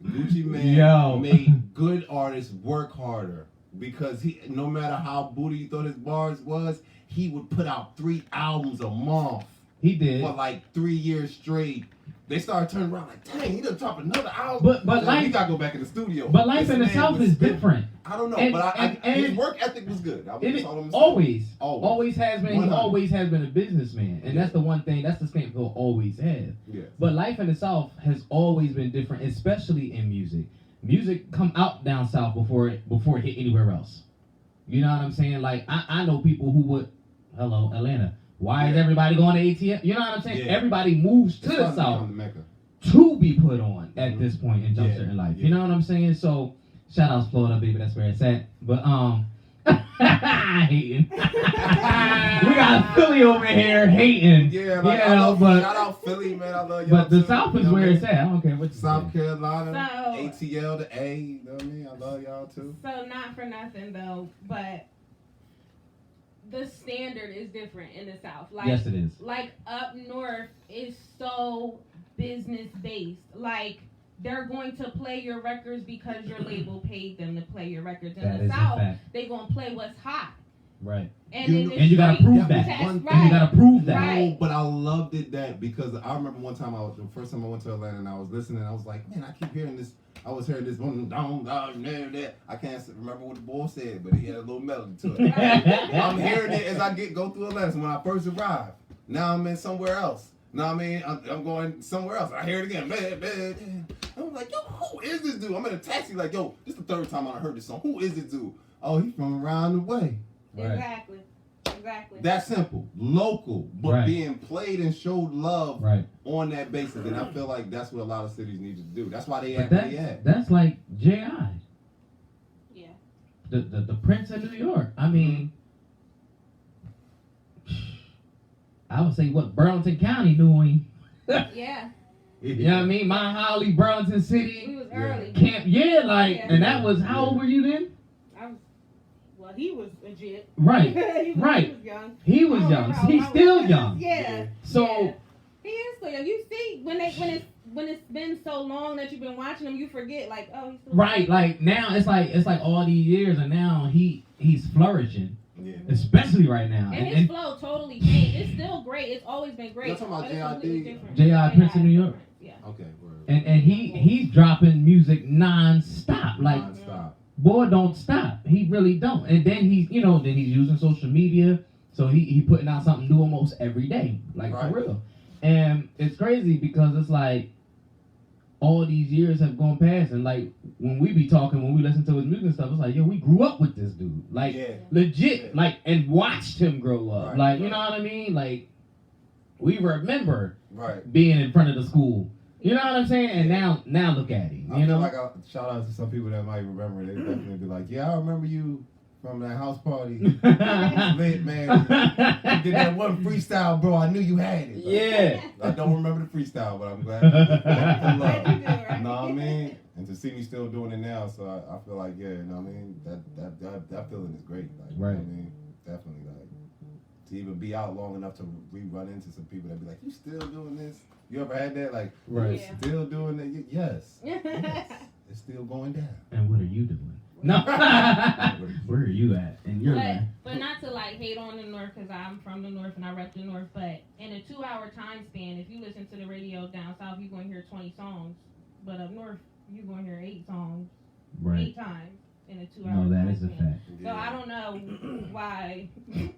Gucci Man Yo. made good artists work harder. because he, no matter how booty you thought his bars was, he would put out 3 albums a month. He did. For like 3 years straight. They started turning around like, dang, he done dropped another album. But he life, gotta go back in the studio. But life This in the man South was is different. I don't know, And- but and his work ethic was good. Always has been. He 100. always has been a businessman, and that's the one thing. That's the stamp he'll always have. Yeah. But life in the South has always been different, especially in music. Music come out down south before it hit anywhere else. You know what I'm saying? Like I know people who would, hello Atlanta. Why is everybody going to ATL? You know what I'm saying? Yeah. Everybody moves to the South to be put on at this point in juncture in life. You know what I'm saying? So shout out Florida, baby. That's where it's at. But hating. We got Philly over here hating. Yeah, like, shout out Philly, man. I love y'all. But the too. South is where it's at. I don't care what you South say. Carolina, So- ATL to A. You know what I mean? I love y'all too. So not for nothing though, but the standard is different in the South. Like, Yes, it is. Like up north is so business based. Like they're going to play your records because your label paid them to play your records. In That the is a South, fact. they gonna play what's hot. Right. And You in know- the And you gotta street, prove that. That's One thing right. And you gotta prove that. Right. No, but I loved it because I remember one time the first time I went to Atlanta and I was listening, I was like, man, I keep hearing this. I was hearing this one down, there. I can't remember what the boy said, but he had a little melody to it. I'm hearing it as I go through Atlanta. So when I first arrived, now I'm in somewhere else. Now I mean, I'm going somewhere else. I hear it again. I'm like, yo, who is this dude? I'm in a taxi, like, yo, this is the third time I heard this song. Who is this dude? Oh, he's from around the way. Right. Exactly. That simple, local, but Right. being played and showed love Right. on that basis, and I feel like that's what a lot of cities need to do. That's why they But act where they at. that's like J.I. Yeah. The Prince of New York. I mean, I would say what Burlington County knew him. Yeah. You know what I mean? Mount Holly, Burlington We City, was early. Camp. And that was, how old were you then? Well, he was legit. Right. He was young. He was young. He's still young. Yeah. So Yeah. He is still young. You see, when it's been so long that you've been watching him, you forget like, oh, he's still right, like now it's like all these years, and now he's flourishing, Yeah. especially right now. And his flow totally changed. It's still great. It's always been great. You're talking about but it's J.I.D.? completely different. J.I. Prince of New York. Yeah. Okay. Word. And he's dropping music non-stop. Like, Non-stop. boy, don't stop. He really don't. And then he's using social media, so he putting out something new almost every day, like Right. for real. And it's crazy because it's like all these years have gone past, and like when we listen to his music and stuff, it's like, yo, we grew up with this dude, like Yeah. legit, Yeah. like, and watched him grow up, Right, like, you right. know what I mean? Like, we remember Right. being in front of the school. You know what I'm saying? And now look at him. I You feel know? like shout out to some people that might remember. They definitely be like, yeah, I remember you from that house party. Lit, man. You did that one freestyle, bro. I knew you had it. But Yeah. I don't remember the freestyle, but I'm glad you did. Glad you do, right? Know what I mean? And to see me still doing it now, so I feel like, yeah, you know what I mean? That feeling is great. Like, you know what I mean? Definitely, like, to even be out long enough to run into some people that be like, you still doing this? You ever had that? Like, Right. Yeah. still doing it? Yes. Yes. It's still going down. And what are you doing? No. Where are you at? And you're like, But not to like hate on the North because I'm from the North and I rep the North. But in a 2-hour time span, if you listen to the radio down south, you're going to hear 20 songs. But up north, you're going to hear 8 songs, 8 times in a 2-hour. No, that time is a span. fact. So I don't know why they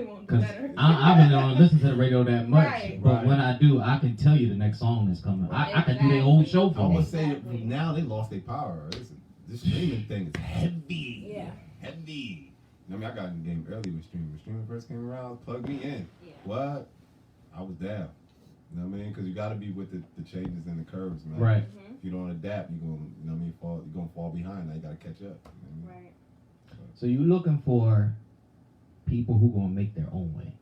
won't do Because better. I've been on listen to the radio that much, Right. but Right. when I do, I can tell you the next song that's coming. Right, I can do their whole show I for would me. say Exactly. now they lost their power. This streaming thing is heavy. Yeah. Heavy. I mean, I got in the game early with streaming. When streaming first came around, plugged me in. Yeah. What? I was down. You know what I mean? Because you got to be with the changes and the curves, man. Right. Mhm. If you don't adapt, you're going to, you know what I mean, you're going to fall behind. Now you got to catch up. You know what I mean? Right. So you're looking for people who gonna make their own way.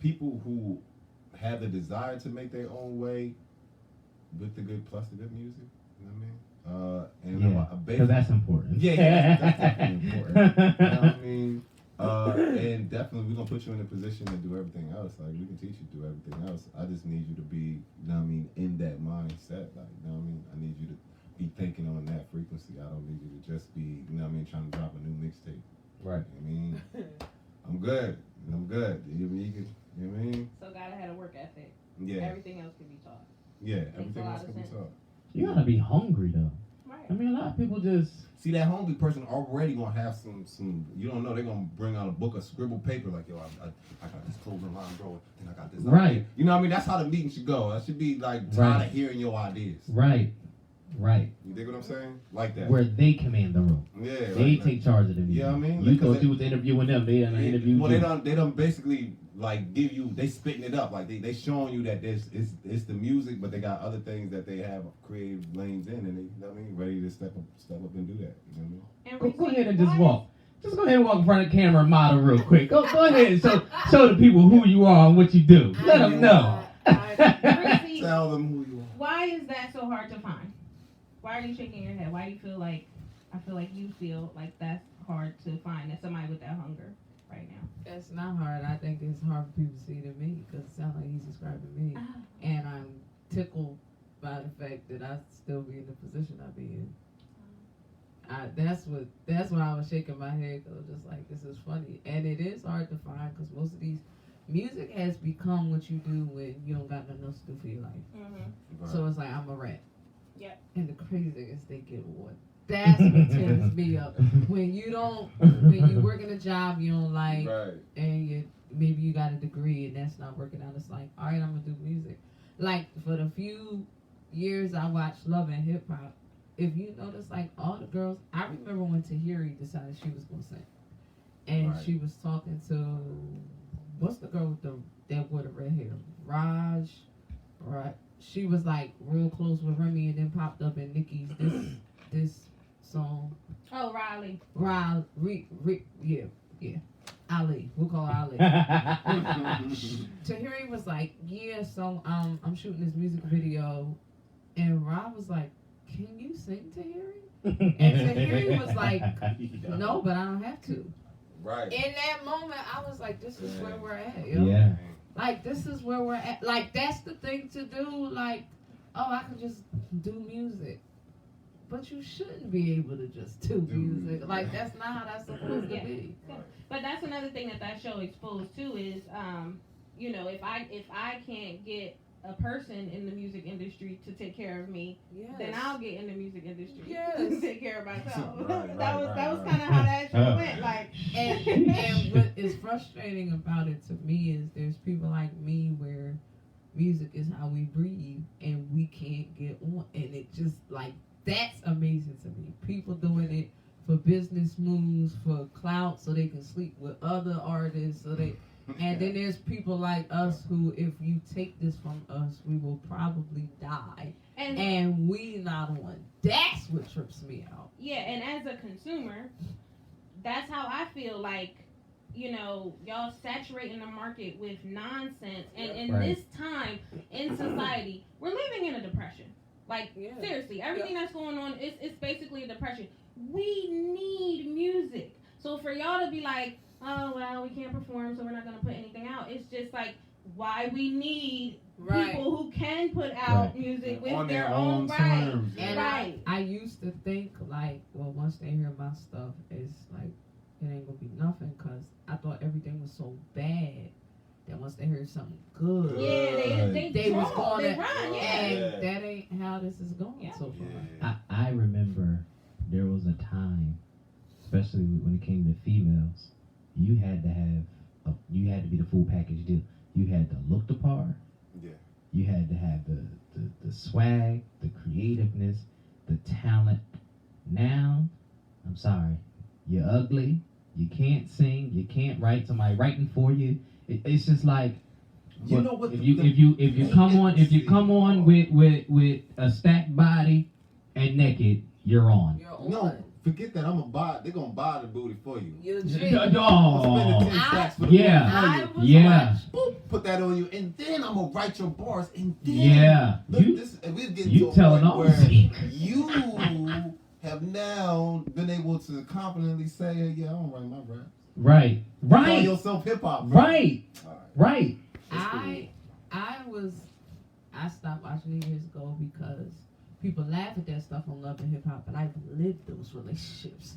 People who have the desire to make their own way with the good plus the good music. You know what I mean? Because that's important. Yeah, that's definitely important. You know what I mean? And definitely we're gonna put you in a position to do everything else. Like we can teach you to do everything else. I just need you to be, you know what I mean, in that mindset. Like, you know what I mean? I need you to be thinking on that frequency. I don't need you to just be, you know what I mean, ain't trying to drop a new mixtape. Right. I mean, I'm good. I'm good. You know what I mean? So gotta have a work ethic. Yeah. Everything else can be taught. Yeah, Makes everything a lot else of can be sense. taught. You gotta be hungry though. Right. I mean, a lot of people just. See, that hungry person already gonna have some. You don't know, they're gonna bring out a book of scribbled paper like, yo, I got this clothing line, bro. Then I got this. Right. Idea. You know what I mean? That's how the meeting should go. I should be like tired of hearing your ideas. Right. You dig what I'm saying? Like that. Where they command the room. Yeah. They like take charge of the meeting. Yeah, I mean, you because go through with interviewing them. They done interview well, you. they done basically like give you, they spitting it up, like they showing you that it's the music, but they got other things that they have creative lanes in, and they, you know what I mean, ready to step up and do that. You know what I mean? Go ahead and just walk. Just go ahead and walk in front of the camera and model real quick. Go ahead and show the people who you are and what you do. Let them know. Reese, Tell them who you are. why is that so hard to find? Why are you shaking your head? Why do you feel like, I feel like you feel like that's hard to find, that somebody with that hunger right now? It's not hard. I think it's hard for people to see it in me because it sounds like he's describing me. And I'm tickled by the fact that I still be in the position I be in. That's why I was shaking my head, because just like, this is funny. And it is hard to find because most of these music has become what you do when you don't got nothing else to do for your life. Mm-hmm. Right. So it's like, I'm a rat. Yep. And the craziest they get award. That's what tears me up. When you working a job you don't like, Right. and maybe you got a degree and that's not working out. It's like, all right, I'm gonna do music. Like, for the few years I watched Love and Hip Hop, if you notice, like, all the girls, I remember when Tahiri decided she was gonna sing, and Right. she was talking to, what's the girl with that wore the red hair, Raj, right? She was like real close with Remy, and then popped up in Nicki's this song. Oh, Riley. Yeah, Ali. We'll call her Ali. Tahiri was like, yeah, so I'm shooting this music video, and Rob was like, can you sing, Tahiri? And Tahiri was like, no, but I don't have to. Right. In that moment, I was like, this is where we're at, yo. Yeah. Like, this is where we're at. Like, that's the thing to do. Like, oh, I could just do music. But you shouldn't be able to just do music. Like, that's not how that's supposed to be. But that's another thing that show exposed too is, you know, if I can't get a person in the music industry to take care of me, then I'll get in the music industry to take care of myself. That was kind of how that show went. Like, and what is frustrating about it to me is there's people like me where music is how we breathe and we can't get on, and it just like, that's amazing to me. People doing it for business moves, for clout, so they can sleep with other artists, so they. And then there's people like us who, if you take this from us, we will probably die. And we not on. That's what trips me out. Yeah, and as a consumer, that's how I feel like, you know, y'all saturating the market with nonsense. And in this time in society, we're living in a depression. Like, seriously, everything that's going on, it's basically a depression. We need music. So for y'all to be like, oh, well, we can't perform, so we're not going to put anything out. It's just like why we need people who can put out music with their own terms. And I used to think, like, well, once they hear my stuff, it's like, it ain't going to be nothing, because I thought everything was so bad that once they heard something good, they was going to run, and that ain't how this is going so far. I remember there was a time, especially when it came to females, you had to be the full package deal. You had to look the part. Yeah. You had to have the swag, the creativeness, the talent. Now, I'm sorry, you're ugly. You can't sing. You can't write. Somebody writing for you. It's just like, you know what? If you come on with a stacked body and naked, you're on. No, forget that. They're gonna buy the booty for you. You're Boop, put that on you, and then I'm gonna write your bars, and then we're getting to a point where you have now been able to confidently say, yeah, I don't write my raps. Right. Call yourself hip hop. Right. I stopped watching it years ago because people laugh at that stuff on Love and Hip Hop, but I've lived those relationships.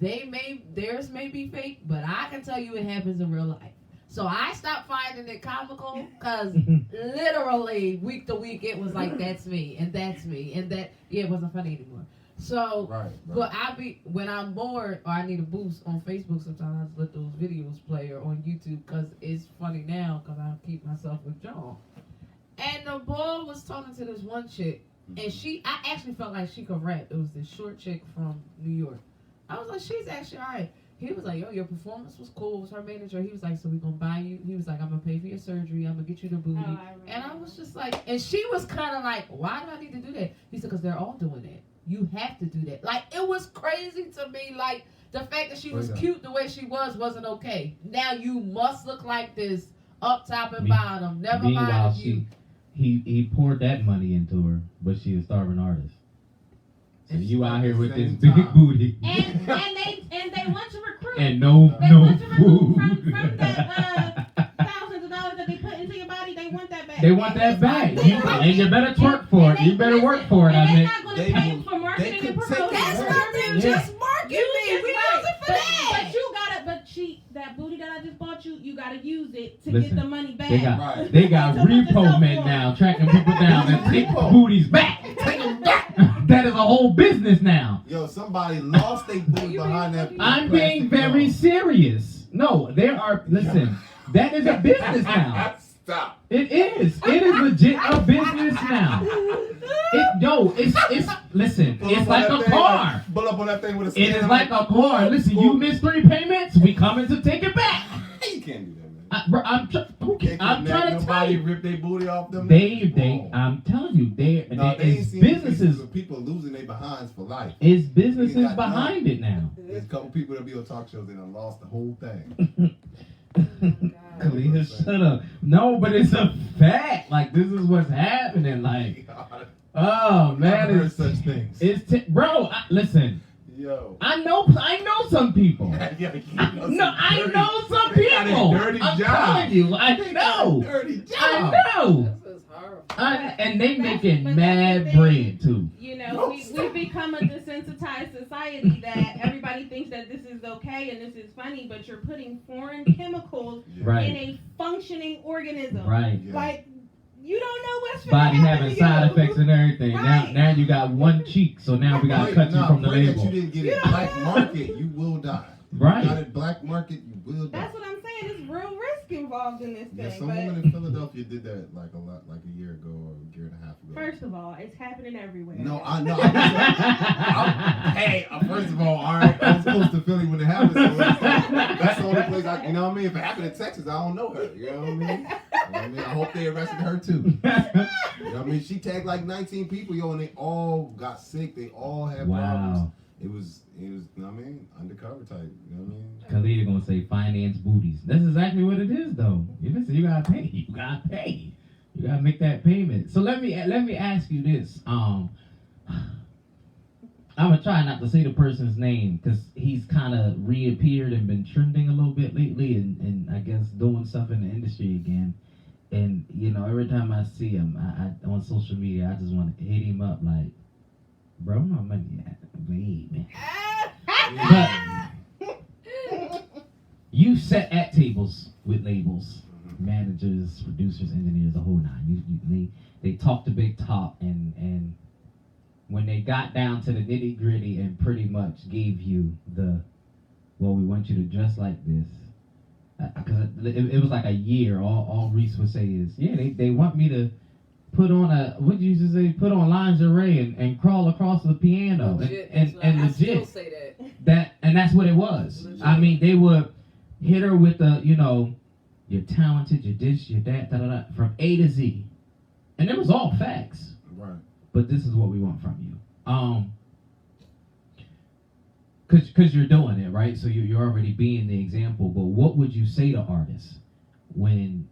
theirs may be fake, but I can tell you it happens in real life. So I stopped finding it comical because literally week to week it was like that's me and that's me and that it wasn't funny anymore. So, Right. but when I'm bored or I need a boost on Facebook, sometimes I just let those videos play or on YouTube because it's funny now because I keep myself with John. And the boy was talking to this one chick, and I actually felt like she could rap. It was this short chick from New York. I was like, she's actually all right. He was like, yo, your performance was cool. It was her manager. He was like, so we gonna buy you. He was like, I'm gonna pay for your surgery. I'm gonna get you the booty. And I was just like, and she was kind of like, why do I need to do that? He said, because they're all doing that. You have to do that. Like, it was crazy to me. Like, the fact that she was cute the way she wasn't okay. Now you must look like this up top and bottom. Never mind if you. He poured that money into her, but she a starving artist. So you out here with this Same big time. booty. And they want to recruit. And no They want to food. remove from that thousands of dollars that they put into your body. They want that back. They want that back. And you better twerk for it. You better work for it. And I they're mean, not going to pay you for marketing and promoting. That's not them just marketing me. We use it for that. But you gotta. That booty that I just bought you, you gotta use it to Listen, get the money back. they got repo men now tracking people down and take booties back. Take them back. That is a whole business now. Yo, somebody lost their booty behind that. I'm being very serious. No, there are. Listen, that is a business now. Stop. It is. It is legit a business now. It's listen. It's like a car. Pull up on that thing with a. It is like a car. Listen, you missed 3 payments. We coming to take it back. You can't do that, man. I'm trying to tell Nobody you. rip their booty off them. I'm telling you, They it's ain't seen businesses. of people losing their behinds for life. It's businesses They got behind it now. There's a couple people that be on talk shows that done lost the whole thing. Kalina, shut up. No, but it's a fact. Like, this is what's happening. Like, oh man, I've heard such things. Bro. Listen, Yo, I know some people. I know some They got a people. dirty I'm job. telling you, I know. dirty job. I know. This is horrible. And they That's- making but that's mad the thing. bread too. You know, we've become a desensitized society that everybody thinks that this is okay and this is funny, but you're putting foreign chemicals Right. in a functioning organism. Right. Yeah. Like, you don't know what's Body gonna having happen to side you. effects and everything. Right. Now you got one cheek, so now we gotta cut you from the pray label. that you didn't get it black market, you will die. Right. You got it black market, you will die. That's what I'm saying. There's real risk involved in this Yeah, thing. some But woman in Philadelphia did that like a year ago or a year and a half ago. first of all, it's happening everywhere. No, I know. First of all right, I was close to Philly when it happened. So that's the only place you know what I mean? If it happened in Texas, I don't know her. You know what I mean? You know what I mean? I hope they arrested her too. You know what I mean? She tagged like 19 people, yo, and they all got sick. They all had problems. Wow. It was, you know what I mean? Undercover type. You know what I mean? Khalid gonna say finance booties. That's exactly what it is, though. You gotta pay. You gotta pay. You gotta make that payment. So let me ask you this. I'm gonna try not to say the person's name because he's kind of reappeared and been trending a little bit lately, and I guess doing stuff in the industry again. And you know, every time I see him, I on social media, I just want to hit him up like, bro, my money at, baby. But you sat at tables with labels, managers, producers, engineers, the whole nine. They talked a big talk, and when they got down to the nitty gritty and pretty much gave you we want you to dress like this. Because it was like a year. All Reese would say is, yeah, they want me to put on what did you just say? Put on lingerie and crawl across the piano and I legit. still say that. That's what it was. Legit. I mean, they would hit her with you're talented, you're this, you're that, da da da, from A to Z, and it was all facts. Right. But this is what we want from you. Cause you're doing it, right? So you're already being the example. But what would you say to artists when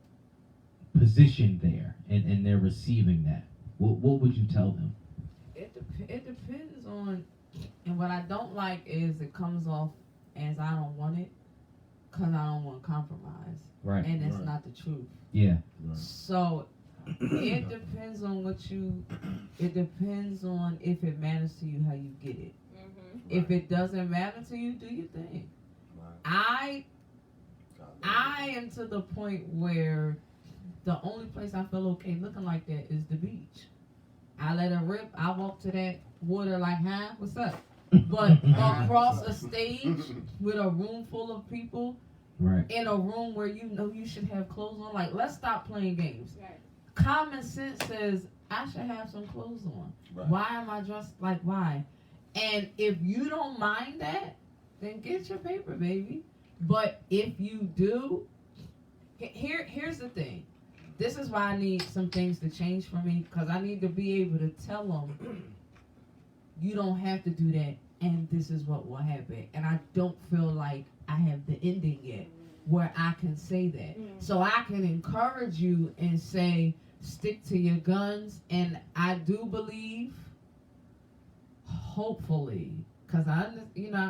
positioned there and they're receiving that? What would you tell them? It depends on, and what I don't like is it comes off as I don't want it, cause I don't want compromise, Right. and that's Right. not the truth. Yeah. Right. So it depends on it depends on if it matters to you how you get it. If it doesn't matter to you, do your thing. I am to the point where the only place I feel okay looking like that is the beach. I let it rip. I walk to that water like, huh? What's up? But across a stage with a room full of people, Right. in a room where you know you should have clothes on, like, let's stop playing games. Right. Common sense says I should have some clothes on. Right. Why am I dressed like why? And if you don't mind that, then get your paper, baby. But if you do, here's the thing. This is why I need some things to change for me, because I need to be able to tell them, you don't have to do that, and this is what will happen. And I don't feel like I have the ending yet where I can say that. So I can encourage you and say, stick to your guns. And I do believe, hopefully, because I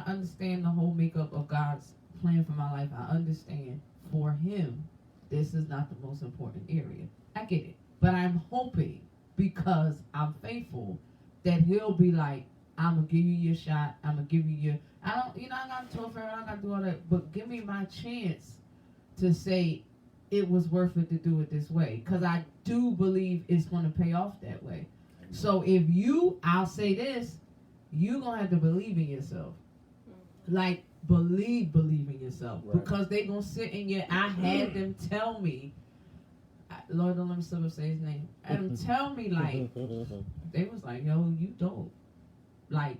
understand the whole makeup of God's plan for my life. I understand for him, this is not the most important area. I get it. But I'm hoping, because I'm faithful, that he'll be like, I'm going to give you your shot. I'm going to give you your, I got to talk for I got to do all that, but give me my chance to say it was worth it to do it this way. Because I do believe it's going to pay off that way. So I'll say this, you're going to have to believe in yourself. Like, believe in yourself. Right. Because they going to sit in your, I had them tell me, Lord, don't let me still say his name. I had them tell me, like, they was like, yo, you dope. Like,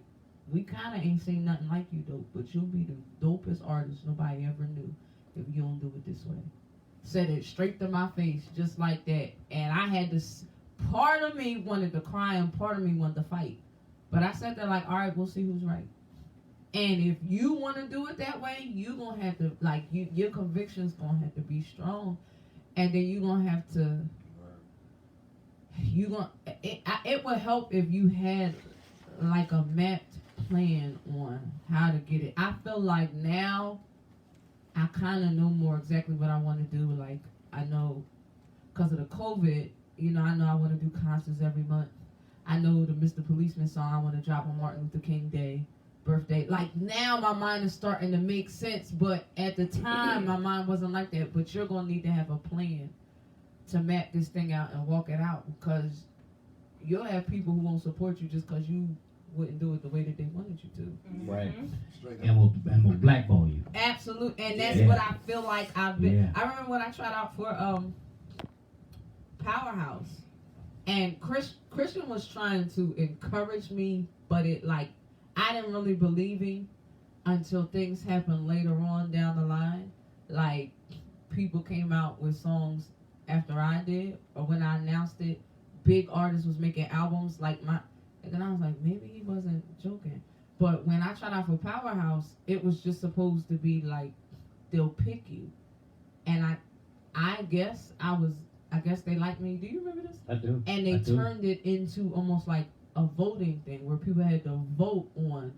we kind of ain't seen nothing like you dope, but you'll be the dopest artist nobody ever knew if you don't do it this way. Said it straight to my face, just like that. And I had this, part of me wanted to cry and part of me wanted to fight. But I said that like, all right, we'll see who's right. And if you want to do it that way, you're going to have to, like, your conviction's going to have to be strong. And then you're going to have to, it would help if you had, like, a mapped plan on how to get it. I feel like now I kind of know more exactly what I want to do. Like, I know, because of the COVID, I know I want to do concerts every month. I know the Mr. Policeman song I want to drop on Martin Luther King Day. Birthday. Like, now my mind is starting to make sense, but at the time my mind wasn't like that. But you're going to need to have a plan to map this thing out and walk it out, because you'll have people who won't support you just because you wouldn't do it the way that they wanted you to. Right. And we'll blackball you. Absolutely. And that's Yeah. what I feel like I've been. Yeah. I remember when I tried out for Powerhouse, and Christian was trying to encourage me, but it, like, I didn't really believe him until things happened later on down the line. Like, people came out with songs after I did, or when I announced it, big artists was making albums like and then I was like, maybe he wasn't joking. But when I tried out for Powerhouse, it was just supposed to be like, they'll pick you. And I guess they liked me. Do you remember this? I do. And they turned it into almost like a voting thing where people had to vote on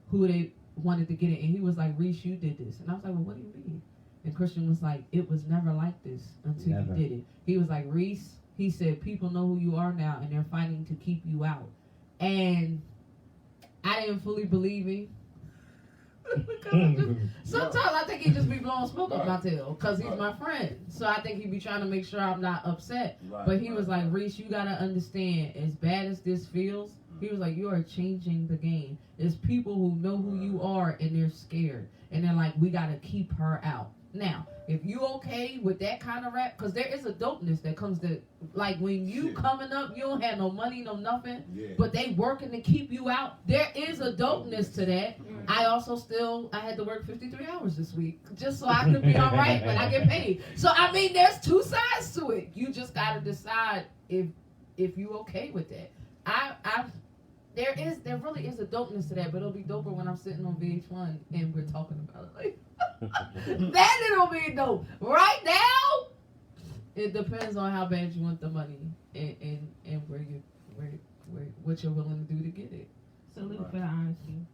who they wanted to get it. And he was like, Reese, you did this. And I was like, well, what do you mean? And Christian was like, it was never like this until you did it. He was like, Reese, he said, people know who you are now and they're fighting to keep you out. And I didn't fully believe him. Sometimes I think he just be blowing smoke up my tail because he's my friend. So I think he be trying to make sure I'm not upset. But he was like, Reese, you got to understand, as bad as this feels, he was like, you are changing the game. There's people who know who you are and they're scared. And they're like, we got to keep her out. Now, if you okay with that kind of rap, because there is a dopeness that comes to, like, when you coming up, you don't have no money, no nothing, but they working to keep you out. There is a dopeness to that. I had to work 53 hours this week just so I could be all right when I get paid. So, I mean, there's two sides to it. You just got to decide if you okay with that. There really is a dopeness to that, but it'll be doper when I'm sitting on VH1 and we're talking about it. Like, then it'll be dope. Right now, it depends on how bad you want the money and what you're willing to do to get it. Salute for the honesty.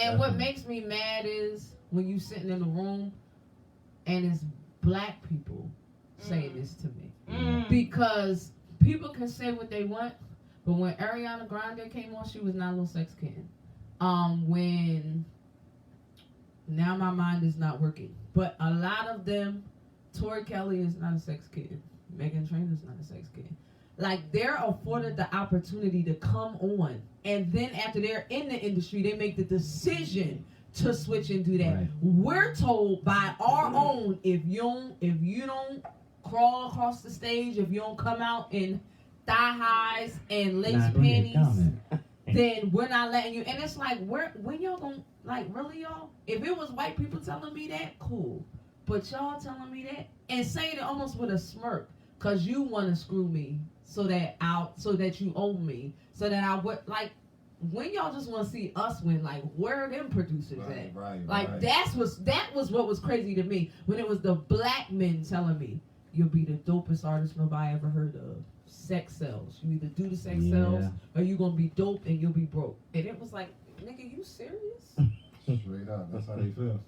And what makes me mad is when you sitting in a room and it's black people saying this to me. Because people can say what they want, but when Ariana Grande came on, she was not a little sex kitten. when now my mind is not working, but a lot of them, Tori Kelly is not a sex kid. Megan Trainor is not a sex kid. Like, they're afforded the opportunity to come on, and then after they're in the industry, they make the decision to switch and do that. Right. We're told by our own, if you don't crawl across the stage, if you don't come out in thigh highs and lace panties, then we're not letting you. And it's like, when y'all gonna, like, really, y'all? If it was white people telling me that, cool. But y'all telling me that and saying it almost with a smirk, cause you want to screw me so that you owe me, so that I would, like, when y'all just want to see us win, like, where are them producers at? Like, that was what was crazy to me, when it was the black men telling me, you'll be the dopest artist nobody ever heard of. Sex sells. You either do the sex sells, or you gonna be dope and you'll be broke. And it was like, nigga, you serious? Straight up, that's how they feel.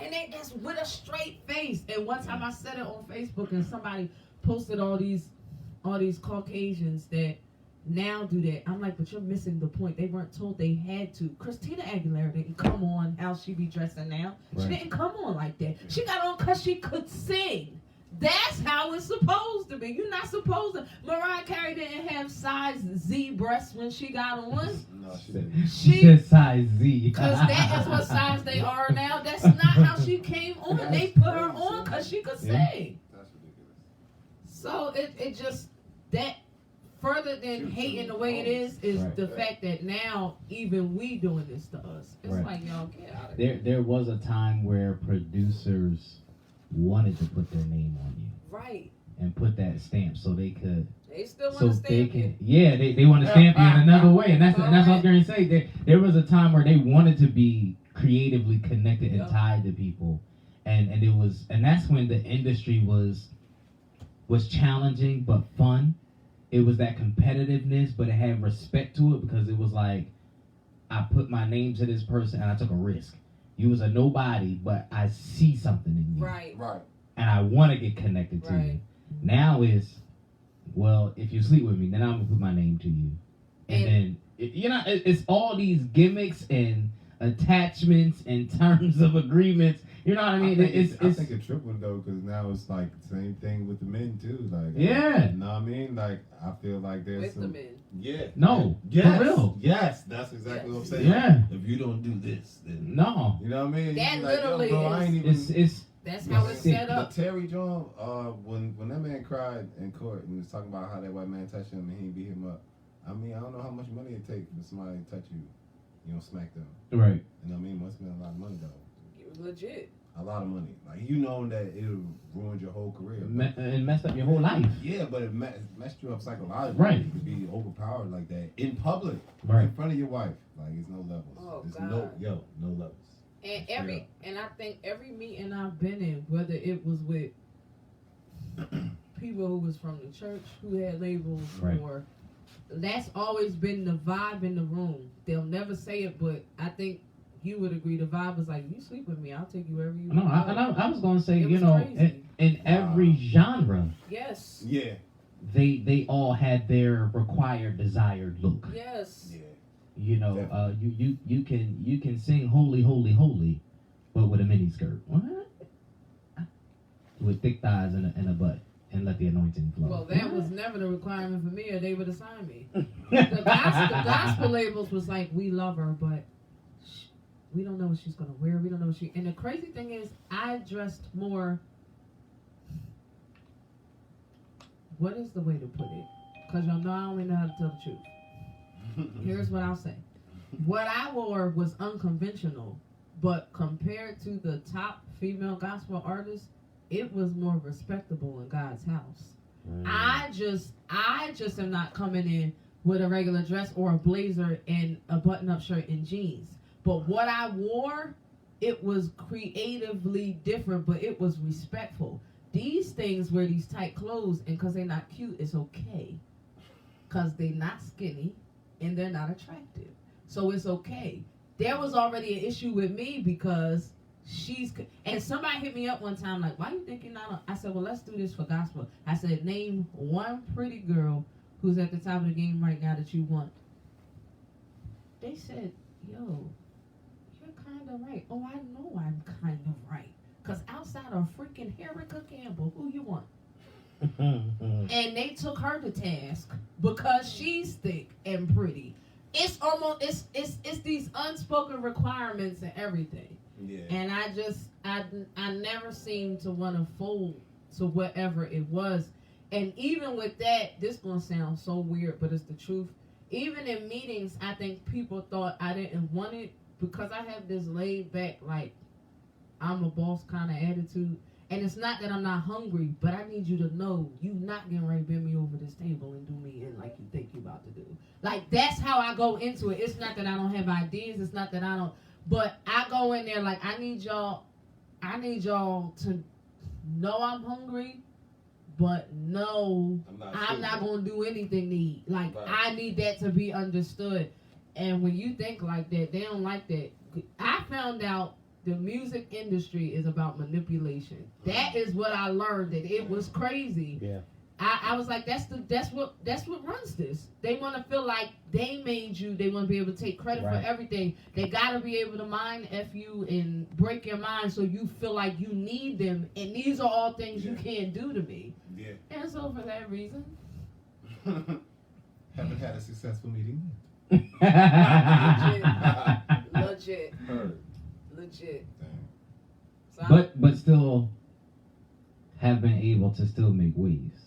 And that's with a straight face. And one time I said it on Facebook, and somebody posted all these Caucasians that now do that. I'm like, but you're missing the point. They weren't told they had to. Christina Aguilera didn't come on how she be dressing now. She didn't come on like that. She got on because she could sing. That's how it's supposed to be. You're not supposed to. Mariah Carey didn't have size Z breasts when she got on. No, she didn't. She said size Z. Because that is what size they are now. That's not how she came on. They put her on because she could sing. That's ridiculous. So it just, that further than hating the way it is the fact that now even we doing this to us. It's like, y'all get out of here. There was a time where producers wanted to put their name on you. Right. And put that stamp so they could. They still want to stamp you. Yeah, they want to stamp you in another way. And that's what I was going to say. There was a time where they wanted to be creatively connected and tied to people. And that's when the industry was challenging but fun. It was that competitiveness, but it had respect to it, because it was like, I put my name to this person and I took a risk. You was a nobody, but I see something in you. Right. And I want to get connected to you. Now is, well, if you sleep with me, then I'm going to put my name to you. And then, it's all these gimmicks and attachments and terms of agreements. You know what I mean? I think it tripled, though, because now it's like the same thing with the men, too. Like, you know what I mean? Like, I feel like there's some... the men. Yeah. No. Yes. For real. Yes. That's exactly what I'm saying. Yeah. If you don't do this, then... No. You know what I mean? That like, literally bro, I ain't even... That's how it's set up. But Terry John, when that man cried in court and was talking about how that white man touched him and he beat him up, I mean, I don't know how much money it takes for somebody to touch you, smack them. Right. You know what I mean? Must have been a lot of money, though. Legit. A lot of money. Like, you know that it'll ruin your whole career. And messed up your whole life. Yeah, but it messed you up psychologically. Right. To be overpowered like that in public. Right. In front of your wife. Like, there's no levels. Oh, there's God. no levels. And I think every meeting I've been in, whether it was with people who was from the church who had labels, or that's always been the vibe in the room. They'll never say it, but I think you would agree. The vibe was like, you sleep with me, I'll take you wherever you want. I was going to say, crazy. in every genre. Yes. Yeah. They all had their required, desired look. Yes. Yeah. You can sing holy, holy, holy, but with a mini skirt. What? With thick thighs and a butt, and let the anointing flow. Well, that was never the requirement for me, or they would assign me. The gospel labels was like, we love her, but we don't know what she's gonna wear. We don't know what she. And the crazy thing is, I dressed more. What is the way to put it? Because y'all know I only know how to tell the truth. Here's what I'll say. What I wore was unconventional, but compared to the top female gospel artists, it was more respectable in God's house. I just am not coming in with a regular dress or a blazer and a button-up shirt and jeans. But what I wore, it was creatively different, but it was respectful. These things wear these tight clothes, and because they're not cute, it's okay. Because they're not skinny, and they're not attractive. So it's okay. There was already an issue with me because and somebody hit me up one time like, why you think you're not on? I said, well, let's do this for gospel. I said, name one pretty girl who's at the top of the game right now that you want. They said, yo, you're kind of right. Oh, I know I'm kind of right. Because outside of freaking Erica Campbell, who you want? And they took her to task because she's thick and pretty. It's almost, it's these unspoken requirements and everything. Yeah. And I never seemed to want to fold to whatever it was. And even with that, this gonna sound so weird, but it's the truth. Even in meetings, I think people thought I didn't want it because I have this laid back, like, I'm a boss kind of attitude. And it's not that I'm not hungry, but I need you to know you not getting ready to bend me over this table and do me in like you think you about to do. Like, that's how I go into it. It's not that I don't have ideas. It's not that I don't. But I go in there like, I need y'all to know I'm hungry, but no, I'm not going to do anything to eat. Like, right. I need that to be understood. And when you think like that, they don't like that. I found out the music industry is about manipulation. That is what I learned, that it was crazy. Yeah. I was like, that's what runs this. They want to feel like they made you. They want to be able to take credit for everything. They got to be able to mind F you and break your mind so you feel like you need them. And these are all things you can't do to me. Yeah. And so for that reason. Haven't had a successful meeting. Legit. So But still have been able to still make waves.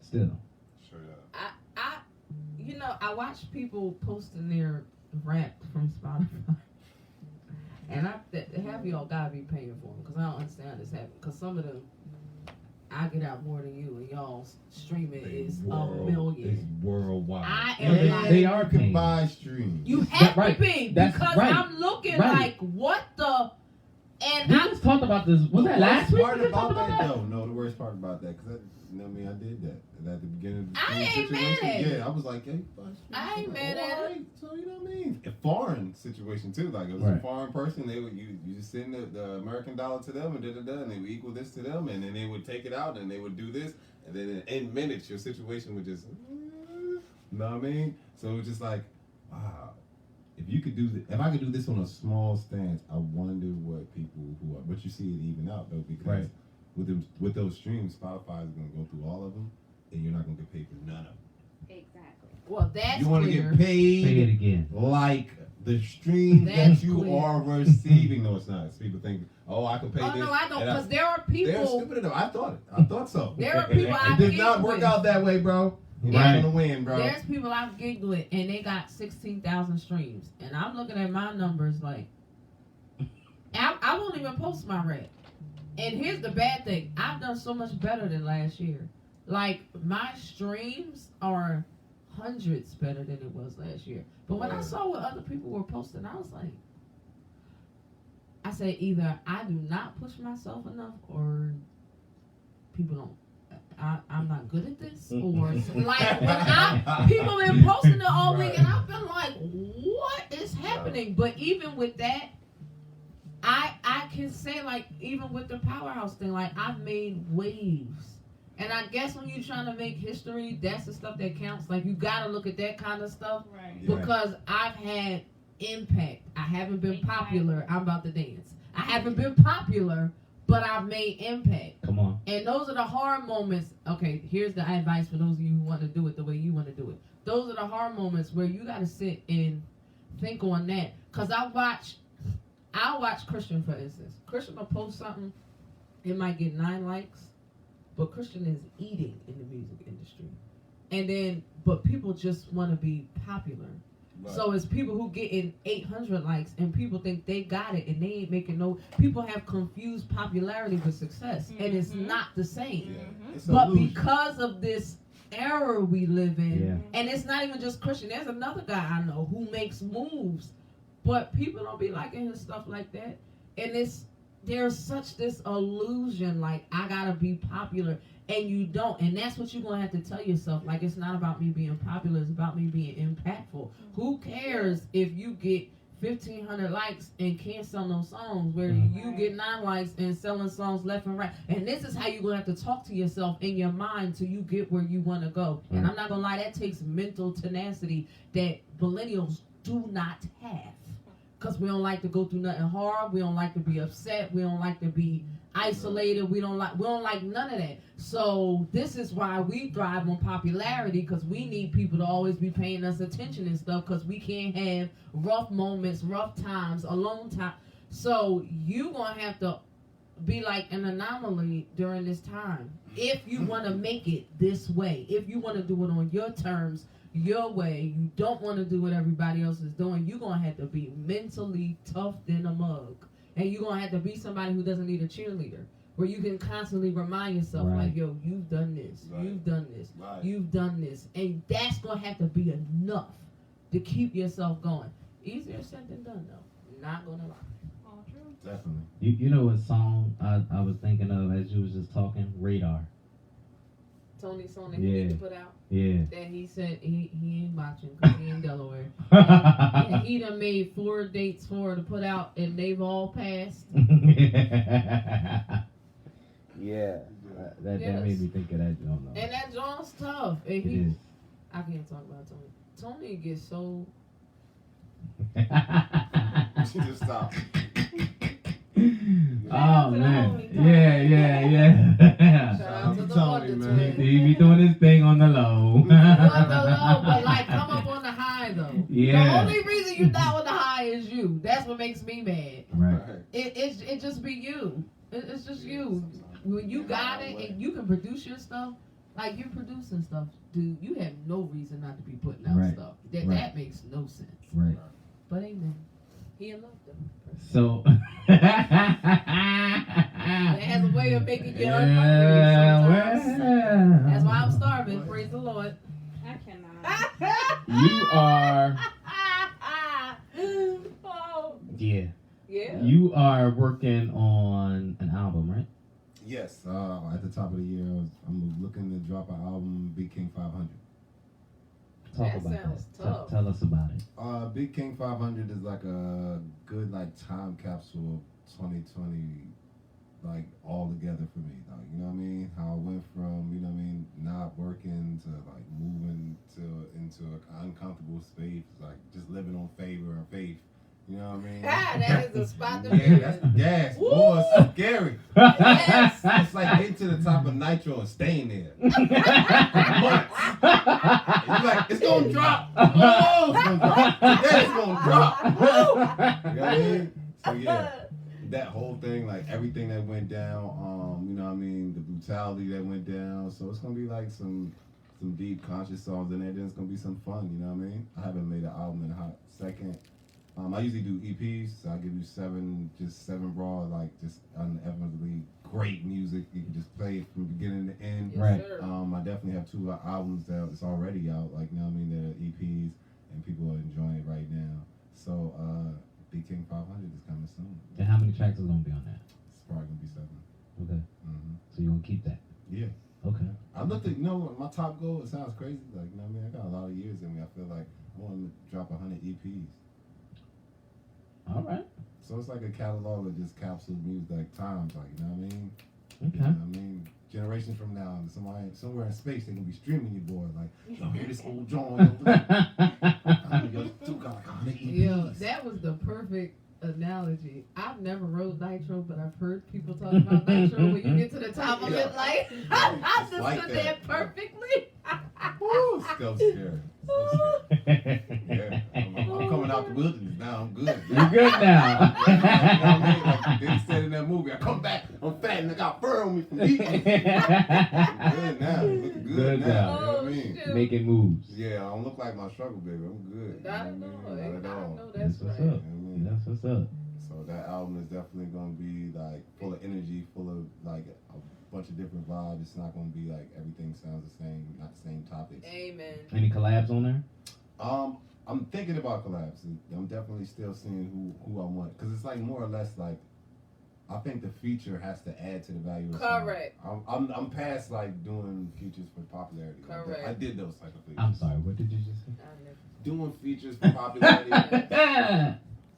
Still. Sure. I watch people posting their rap from Spotify, and half of y'all gotta be paying for them because I don't understand this happening. Because some of them, I get out more than you, and y'all streaming is a million. It's worldwide. I am like, they are you can paying. buy streams. You have right. to be That's because right. I'm looking Right. like what the. And We I just talked about this. Was that last week? Part We just talked about about that? that? No, the worst part about that, because I did that. And at the beginning of the I ain't mad situation, at it. yeah, I was like, hey, I ain't mad at it. Right. So you know what I mean? A foreign situation too. Like it was a foreign person. They would you just send the American dollar to them and and they would equal this to them, and then they would take it out and they would do this, and then in minutes your situation would just, you know what I mean? So it was just like, wow. If you could do if I could do this on a small stance, I wonder what people who are. But you see it even out though, because with those streams, Spotify is going to go through all of them, and you're not going to get paid for none of them. Exactly. Well, that's you want to clear. get paid. Say it again. Like the stream That's that you clear. are receiving. No, it's not. People think, oh, I can pay Oh this. no, I don't, and because there are people. They're stupid enough. I thought it. I thought so. There are people It I've did not gigged work with. out that way, bro. You're Right. not gonna win, bro. There's people I've gigged with, and they got 16,000 streams, and I'm looking at my numbers like, I won't even post my rap. And here's the bad thing: I've done so much better than last year. Like my streams are hundreds better than it was last year. But when I saw what other people were posting, I was like, I said either I do not push myself enough, or people don't. I'm not good at this, or like when people been posting it all week, and I've been like, what is happening? But even with that, I can say, like, even with the Powerhouse thing, like, I've made waves. And I guess when you're trying to make history, that's the stuff that counts. Like, you gotta look at that kind of stuff, Right. because I've had impact. I haven't been popular. I'm about to dance. I haven't been popular, but I've made impact. Come on. And those are the hard moments. Okay, here's the advice for those of you who want to do it the way you want to do it. Those are the hard moments where you got to sit and think on that. Because I'll watch Christian, for instance. Christian will post something, it might get 9 likes, but Christian is eating in the music industry. And then, but people just want to be popular. Right. So it's people who getting 800 likes, and people think they got it, and they ain't making no. People have confused popularity with success, and it's not the same. Yeah. It's But illusion. because of this era we live in, and it's not even just Christian. There's another guy I know who makes moves, but people don't be liking his stuff like that. And there's such this illusion, like, I gotta be popular. And you don't, and that's what you're gonna have to tell yourself. Like, it's not about me being popular; it's about me being impactful. Who cares if you get 1,500 likes and can't sell no songs, where you get 9 likes and selling songs left and right? And this is how you're gonna have to talk to yourself in your mind till you get where you want to go. And I'm not gonna lie, that takes mental tenacity that millennials do not have. Because we don't like to go through nothing hard. We don't like to be upset. We don't like to be isolated. We don't like none of that. So this is why we thrive on popularity, because we need people to always be paying us attention and stuff, because we can't have rough moments, rough times, alone time. So you gonna have to be like an anomaly during this time if you want to make it this way. If you want to do it on your terms, your way, you don't want to do what everybody else is doing, you're going to have to be mentally tough than a mug. And you're going to have to be somebody who doesn't need a cheerleader, where you can constantly remind yourself, like, yo, you've done this, you've done this, you've done this. And that's going to have to be enough to keep yourself going. Easier said than done, though. Not going to lie. All true. Definitely. You know what song I was thinking of as you was just talking? Radar. Tony's song that he need to put out. Yeah. That he said he ain't watching because he in Delaware. And he done made 4 dates for her to put out, and they've all passed. Yeah. That made me think of that joint. And that joint's tough. And It is. I can't talk about Tony. Tony gets so... Just stop. Oh man, yeah. Shout out to the Tony, Wonder man. Twins. He be doing his thing on the low. On the low, but like come up on the high though. Yeah. The only reason you not on the high is you. That's what makes me mad. Right. It just be you. It's just you. When you got it and you can produce your stuff, like you're producing stuff, dude, you have no reason not to be putting out stuff. That makes no sense. Right. But amen. He in love them. So. It has a way of making you hungry sometimes. That's why I'm starving. Praise the Lord. I cannot. You are. Oh. Yeah. Yeah. You are working on an album, right? Yes. At the top of the year, I'm looking to drop an album, Big King 500. Talk That about sounds that. tough. Tell us about it. Big King 500 is like a good time capsule of 2020, like all together for me. Like, you know what I mean? How I went from, you know what I mean, not working to like moving into an uncomfortable space, like just living on favor and faith. You know what I mean? That is a spot to be Yeah, in. that's the gas. Boy, it's scary. Yes. It's like getting to the top of nitro and staying there. Months. You're like, it's gonna drop. Oh, it's gonna drop. Today it's gonna drop. You know what I mean? So yeah, that whole thing, like everything that went down, you know what I mean, the brutality that went down. So it's gonna be like some deep conscious songs in there. Then it's gonna be some fun. You know what I mean? I haven't made an album in a hot second. I usually do EPs, so I give you seven raw, like just unevenly great music. You can just play it from beginning to end. Yes, Right. sir. I definitely have 2 albums that's already out, like, you know what I mean, they're EPs, and people are enjoying it right now. So, Big King 500 is coming soon. And how many tracks is gonna be on that? It's probably gonna be 7. Okay. Mm-hmm. So you gonna keep that? Yeah. Okay. I looked at, you know, my top goal, it sounds crazy, like, you know what I mean, I got a lot of years in me. I feel like I want to drop 100 EPs. All right. So it's like a catalog of just capsule music, like times, like, you know what I mean? Okay. You know what I mean? Generations from now, somewhere in space, they can be streaming your boy. Like, yo, hear this old John. Yo, still got like 100 EPs. Yo, that was the perfect analogy. I've never rode Nitro, but I've heard people talk about Nitro. When you get to the top of it, like, I It's like understood that. that perfectly. Woo, it's so scary. So scary. Yeah, I'm coming out the wilderness now. I'm good. You good now? You know what I mean? Like they said in that movie, I come back, I'm fat and I got fur on me from eating. I'm good now. Looking good Good now. now. You know what I mean? Shoot. Making moves. Yeah, I don't look like my struggle, baby. I'm good. Not at You know all. what I mean? Not at all. No, that's what's right. up. You know what I mean? That's what's up. So that album is definitely gonna be like full of energy, full of like a bunch of different vibes. It's not gonna be like everything sounds the same, not the same topics. Amen. Any collabs on there? I'm thinking about collabs. I'm definitely still seeing who I want, because it's like more or less like I think the feature has to add to the value of the song. Correct. I'm past like doing features for popularity. Like that. Correct. I did those type of features. I'm sorry. What did you just say? I never- Doing features for popularity.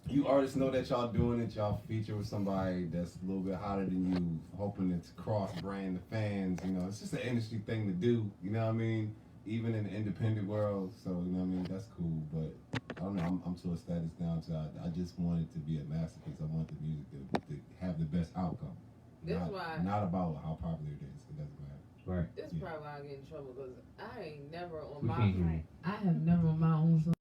You artists know that y'all doing it. Y'all feature with somebody that's a little bit hotter than you, hoping it's cross brand the fans. You know, it's just an industry thing to do. You know what I mean? even in the independent world. So you know what I mean, that's cool. But I don't know. I'm to a status down to I just want it to be a masterpiece. I want the music to have the best outcome. Not about how popular it is. It doesn't matter. Right. This is probably why I get in trouble because I ain't never on We my can't hear you. I have never on my own song.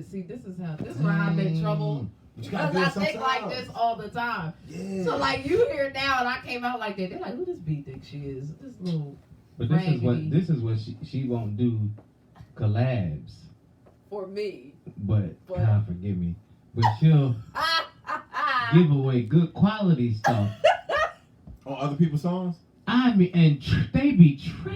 See, this is why I'm in trouble. But you gotta Because do I it think like sometimes. this all the time. Yeah. So like you hear now and I came out like that. They're like, who does B think she is? This little But this raggedy. is what she won't do collabs. For me. But God forgive me. But she'll give away good quality stuff. On other people's songs? I mean, and they be trash.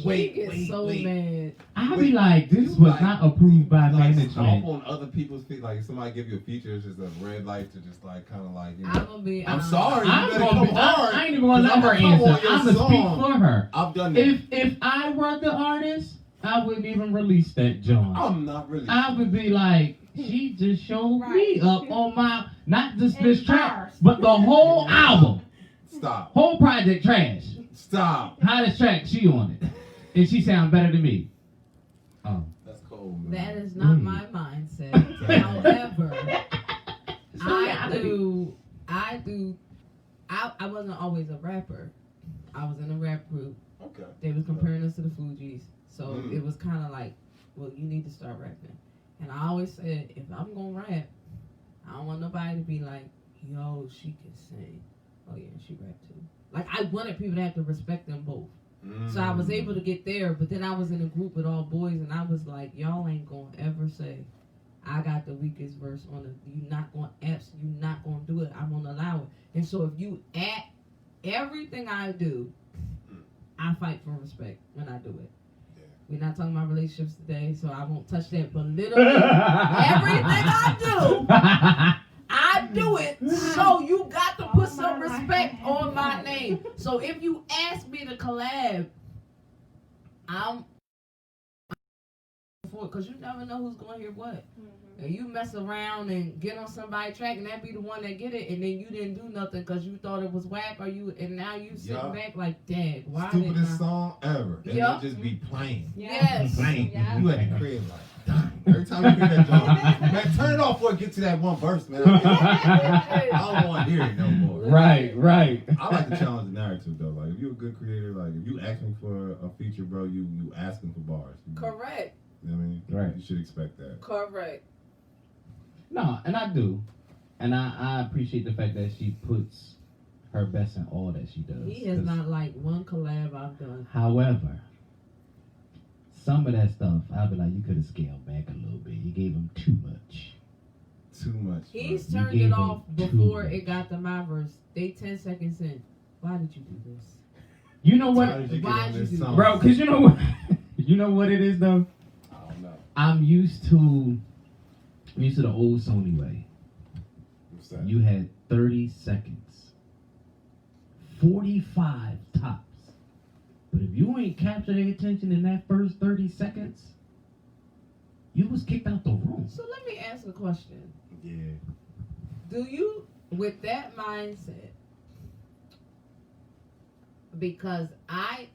Wait, so mad. I be like, this was not approved by Like management. stomp on other people's feet. Like if somebody give you a feature, it's just a red light to just like kind of like. You know, I'm sorry. You better come hard. I ain't even gonna let her answer. I'm gonna speak for her. I've done that. If I were the artist, I wouldn't even release that joint. I'm not really. I would be like, she just showed me up on my, not just this And track, bars. but the whole album. Stop. Whole project trash. Stop. Hottest track, she on it. And she sound better than me. Oh. That's cold, man. That is not my mindset. However, I wasn't always a rapper. I was in a rap group. Okay. They was comparing us to the Fugees. So it was kind of like, well, you need to start rapping. And I always said, if I'm going to rap, I don't want nobody to be like, yo, she can sing. Oh, yeah, she rap too. Like, I wanted people to have to respect them both. So I was able to get there, but then I was in a group with all boys, and I was like, y'all ain't going to ever say, I got the weakest verse on it. You're not going to do it. I'm going to allow it. And so if you at everything I do, I fight for respect when I do it. We're not talking about relationships today, so I won't touch that. But literally, everything I do it. So you got to put some respect on my name. So if you ask me to collab, I'm for it, because you never know who's going to hear what. And you mess around and get on somebody's track, and that be the one that get it, and then you didn't do nothing because you thought it was whack, and now you sitting back like, dang, why Stupidest song ever. And Yup. it just be playing. Yes. Playing. Yeah. You at the crib like, dang. Every time you hear that song, man, turn it off before it get to that one verse, man. I don't want to hear it no more. Right. I like to challenge the narrative though. Like if you're a good creator, like if you asking for a feature, bro, you asking for bars. Correct. You know what I mean? Right. You should expect that. Correct. No, and I do. And I appreciate the fact that she puts her best in all that she does. He has 'Cause not liked one collab I've done. However, some of that stuff, I'll be like, you could have scaled back a little bit. You gave him too much. Too much. He's You turned gave it off him before too it got to my verse. They 10 seconds in. Why did you do this? You know Why what, did you get Why on you this do song? bro? Because you know what, you know what it is though. I don't know. I'm used to the old Sony way. What's that? You had 30 seconds, 45 tops. But if you ain't captured their attention in that first 30 seconds, you was kicked out the room. So let me ask a question. Yeah. Do you, with that mindset, because I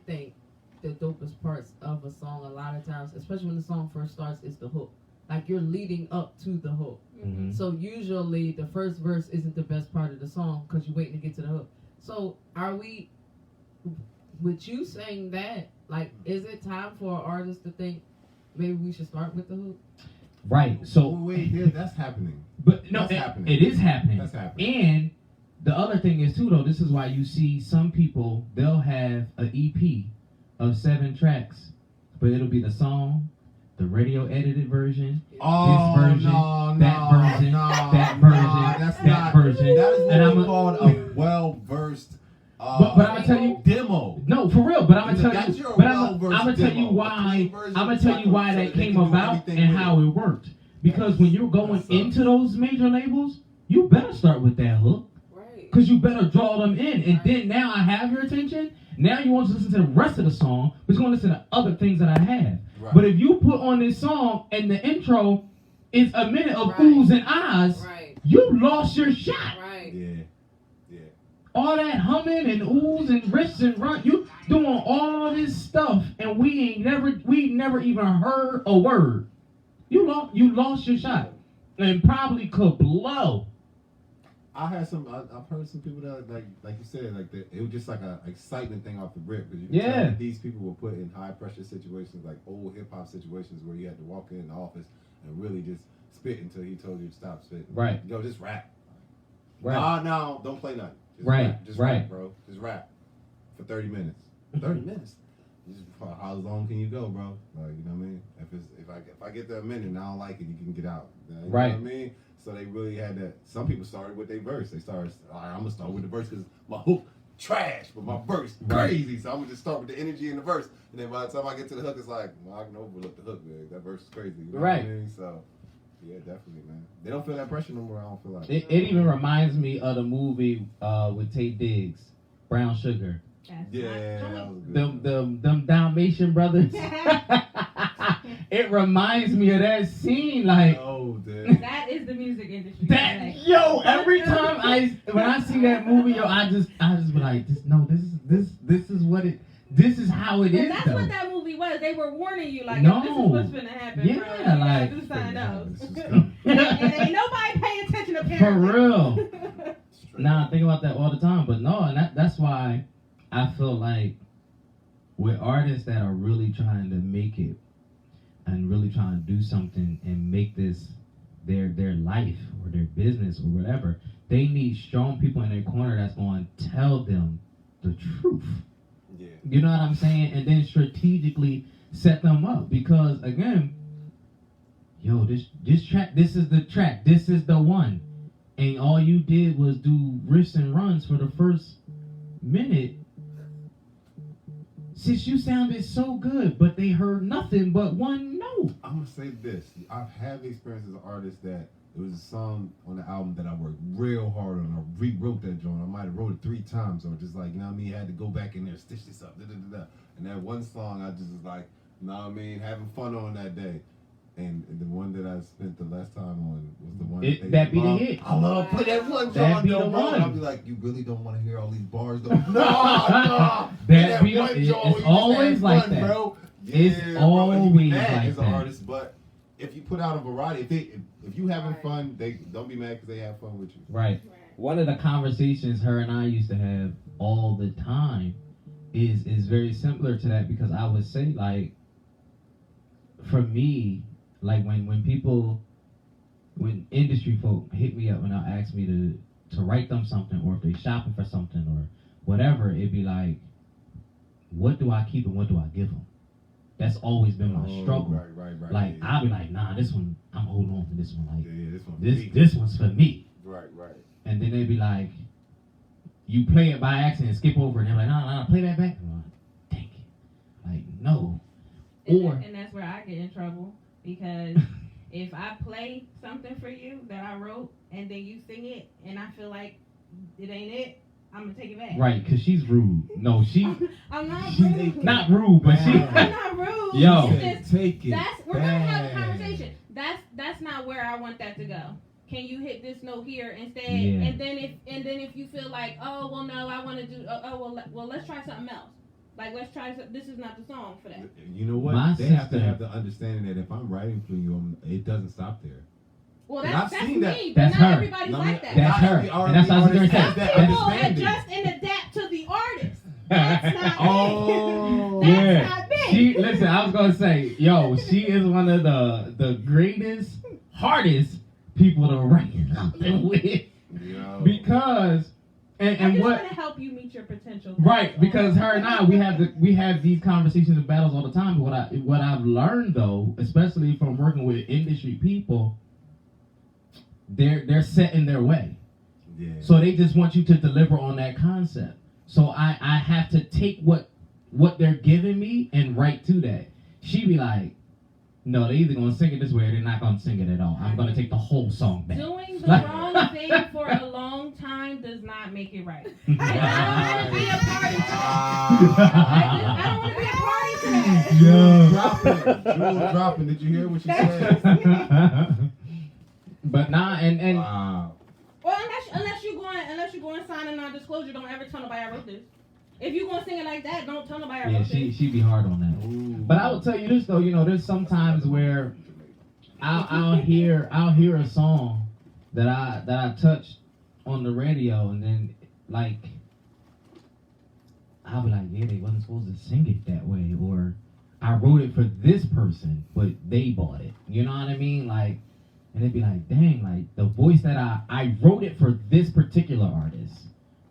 think the dopest parts of a song a lot of times, especially when the song first starts, is the hook. Like you're leading up to the hook. Mm-hmm. So usually the first verse isn't the best part of the song because you're waiting to get to the hook. So are we, with you saying that, like, is it time for an artist to think maybe we should start with the hook? Right. So, wait, that's happening. but no, That's happening. it is happening. That's happening. And the other thing is too, though. This is why you see some people, they'll have an EP of 7 tracks, but it'll be the song, the radio edited version, Oh, this version, that version, that version, that's that not, version. That is And what I'm we called a well-versed but I'm gonna tell you, demo. no, for real. But I'm gonna tell That's you, your but I'm well-versed gonna tell you demo. A why. clean version I'm gonna tell you why so that they came can do about everything and with how it worked. Because when you're going That's into those major labels, you better start with that hook. Right. Because you better draw them in. And then now I have your attention. Now you want to listen to the rest of the song, but you're going to listen to other things that I have. Right. But if you put on this song and the intro is a minute of Right. oohs and ahs, Right. you lost your shot. Right. Yeah. All that humming and oohs and riffs and run, doing all this stuff, and we never even heard a word. You lost your shot, and probably could blow. I've heard some people that like you said, like it was just like a excitement thing off the rip, because you can tell that these people were put in high pressure situations, like old hip hop situations where you had to walk in the office and really just spit until he told you to stop spitting. Right. Yo, just rap. Right. No, don't play nothing. Just Right. Rap. Just right. rap, bro. Just rap for 30 minutes. 30 minutes. How long can you go, bro? Like, you know what I mean? If I get to a minute and I don't like it, you can get out. You know what I mean? So they really had that. Some people started with their verse. They started, all right, I'm gonna start with the verse because my hook trash, but my verse crazy. So I'm gonna just start with the energy in the verse, and then by the time I get to the hook, it's like, well, I can overlook the hook, man. That verse is crazy. You know what I mean? So yeah, definitely, man. They don't feel that pressure no more. I don't feel like it even reminds me of the movie with Tate Diggs, Brown Sugar. Yeah, that was good. Them Dalmatian brothers. It reminds me of that scene, like that is the music industry. Every time when I see that movie, yo, I just be like, this is what it. This is how it is. And that's though. what that movie was. They were warning you, like, No. this is what's gonna happen, Yeah, bro. You like, gotta do something else. and ain't nobody paying attention apparently. For real. Nah, I think about that all the time. But no, and that's why I feel like with artists that are really trying to make it and really trying to do something and make this their life or their business or whatever, they need strong people in their corner that's going to tell them the truth. Yeah. You know what I'm saying? And then strategically set them up, because again, yo, this track, this is the track, this is the one, and all you did was do riffs and runs for the first minute. Since you sounded so good, but they heard nothing but one note. I'm gonna say this: I've had the experience as an artist that there was a song on the album that I worked real hard on. I rewrote that joint. I might have wrote it 3 times, or just like, you know what I mean, had to go back in there, stitch this up, And that one song, I just was like, you know what I mean, having fun on that day. And the one that I spent the last time on was the one that be the hit. I love play that one. That be the bro. one. I'll be like, you really don't want to hear all these bars though? No. That be it's always like fun, that, bro. It's Yeah, always bro, like as that. an artist, but if you put out a variety, if you having fun, they don't be mad because they have fun with you. Right. One of the conversations her and I used to have all the time is very similar to that, because I would say, like, for me, like when industry folk hit me up and they'll ask me to write them something, or if they shopping for something or whatever, it'd be like, what do I keep and what do I give them? That's always been my struggle. Right. Like, I'll be like, nah, this one, I'm holding on to this one. Like, this one's for me. Right. And then they'd be like, you play it by accident, skip over, and they're like, nah, play that back. I'm like, dang it. Like, no. And that's where I get in trouble, because if I play something for you that I wrote and then you sing it and I feel like it ain't it, I'm gonna take it back. Right, because she's rude. No, I'm not rude. Not rude, but she. I'm not rude. Yo, it's just, take it. We're gonna have a conversation. That's not where I want that to go. Can you hit this note here instead? Yeah. And then if you feel like, oh well, no, I want to do. Well, let's try something else. Like, let's try. This is not the song for that. You know what? My they have to sister- have the understanding that if I'm writing for you, it doesn't stop there. Well, And that's I've seen me, that. but That's not her. everybody's like that. That's her. And that's what I was gonna say. Some That people understanding. adjust and adapt to the artist. That's not Oh, me. That's yeah. not me. Listen, I was gonna say, yo, she is one of the greatest, hardest people to write something with, Yo. because I'm and just what. gonna help you meet your potential. Right, because her and I, we have these conversations and battles all the time. But what I've learned though, especially from working with industry people, they're set in their way. Yeah. So they just want you to deliver on that concept. So I have to take what they're giving me and write to that. She be like, no, they're either gonna sing it this way or they're not gonna sing it at all. I'm gonna take the whole song back. Doing the wrong thing for a long time does not make it right. And I don't want to be a party to that. I don't want to be a party to that. Jewel dropping. Did you hear what she said? But nah, and Wow. Well, unless you go and sign a non-disclosure, don't ever tell nobody I wrote this. If you gonna sing it like that, don't tell nobody I Yeah, wrote it. she be hard on that. But I will tell you this though, there's sometimes where I'll hear a song that I touched on the radio, and then like I'll be like, yeah, they wasn't supposed to sing it that way, or I wrote it for this person, but they bought it. You know what I mean? Like, and it'd be like, dang, like the voice that I wrote it for this particular artist,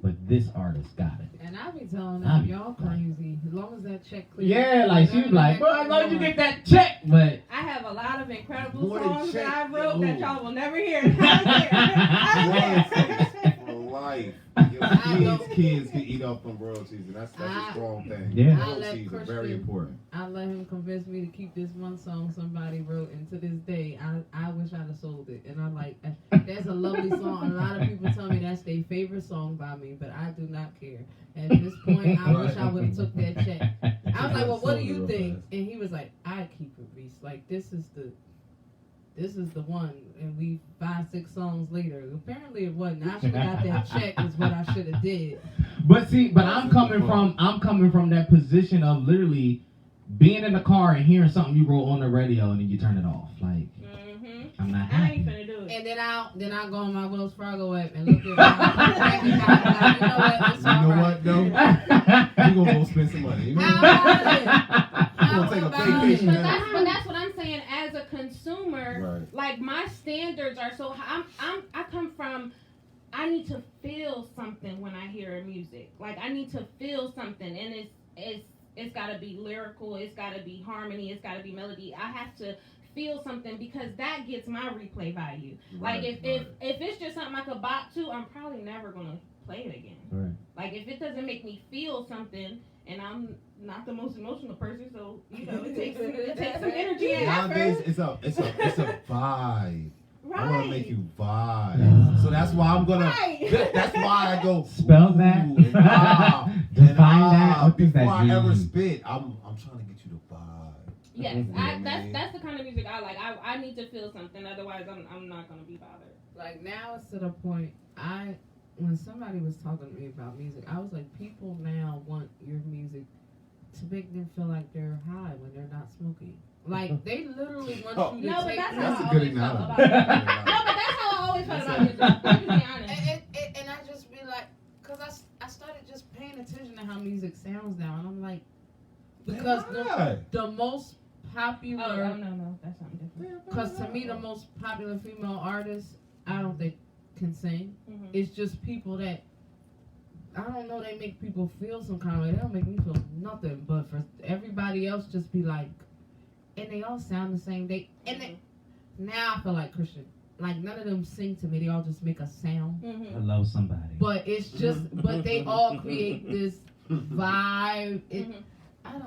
but this artist got it. And I be telling them, y'all crazy. As long as that check clears. Yeah, like she was like, bro, as long as you get that check, but I have a lot of incredible More than songs that check, I wrote that yo. y'all will never hear. I don't care. For life. Your don't- kids can eat off them royalties, and that's a strong thing. Yeah. I let Royalties are very Christian- important. I let him convince me to keep this one song somebody wrote, and to this day, I wish I'd have sold it. And I'm like, that's a lovely song. A lot of people tell me that's their favorite song by me, but I do not care. At this point, I wish I would have took that check. I was like, well, what do you think? And he was like, I keep it, Reese. Like, this is the one. And we 5-6 songs later. Apparently it wasn't. I should have got that check is what I should have did. But see, I'm coming from that position of literally being in the car and hearing something you wrote on the radio and then you turn it off. Like, I'm not I ain't happy. finna do it. And then I'll go on my Wells Fargo app and look at my bank account. Like, you know what? It's You all know right. what, though? You gonna go spend some money. You know what? How gonna take a about vacation, it? But that's what I'm saying. As a consumer, Right. like my standards are so high. I come from. I need to feel something when I hear music. Like I need to feel something, and it's got to be lyrical. It's got to be harmony. It's got to be melody. I have to feel something because that gets my replay value. Like if it's just something I could bop to, I'm probably never gonna play it again. Right. Like if it doesn't make me feel something, and I'm not the most emotional person, so it takes some energy and Nowadays, effort. it's a vibe. Right. I want to make you vibe. Yeah. So that's why I'm gonna. Right. That's why I go. Spell ooh, that. and ah, Define and ah. that. What does Before that I ever mean? spit, I'm trying to get you to vibe. Yes, You know what I mean? that's the kind of music I like. I need to feel something, otherwise I'm not gonna be bothered. Like now it's to the point when somebody was talking to me about music, I was like, people now want your music to make them feel like they're high when they're not smoking. Like they literally want you to No, but take that's That's how a I good always felt analogy. about music. No, but that's how I always felt about music. I'm just being honest. and I just be like, cause I started just paying attention to how music sounds now, and I'm like, because the most popular. Oh no, that's something different. Because to me, the most popular female artists, I don't think can sing. Mhm. It's just people that, I don't know, they make people feel some kind of way. They don't make me feel nothing. But for everybody else, just be like, and they all sound the same. Now I feel like Christian. Like none of them sing to me. They all just make a sound. I love somebody. But it's just, but they all create this vibe. Mhm. I don't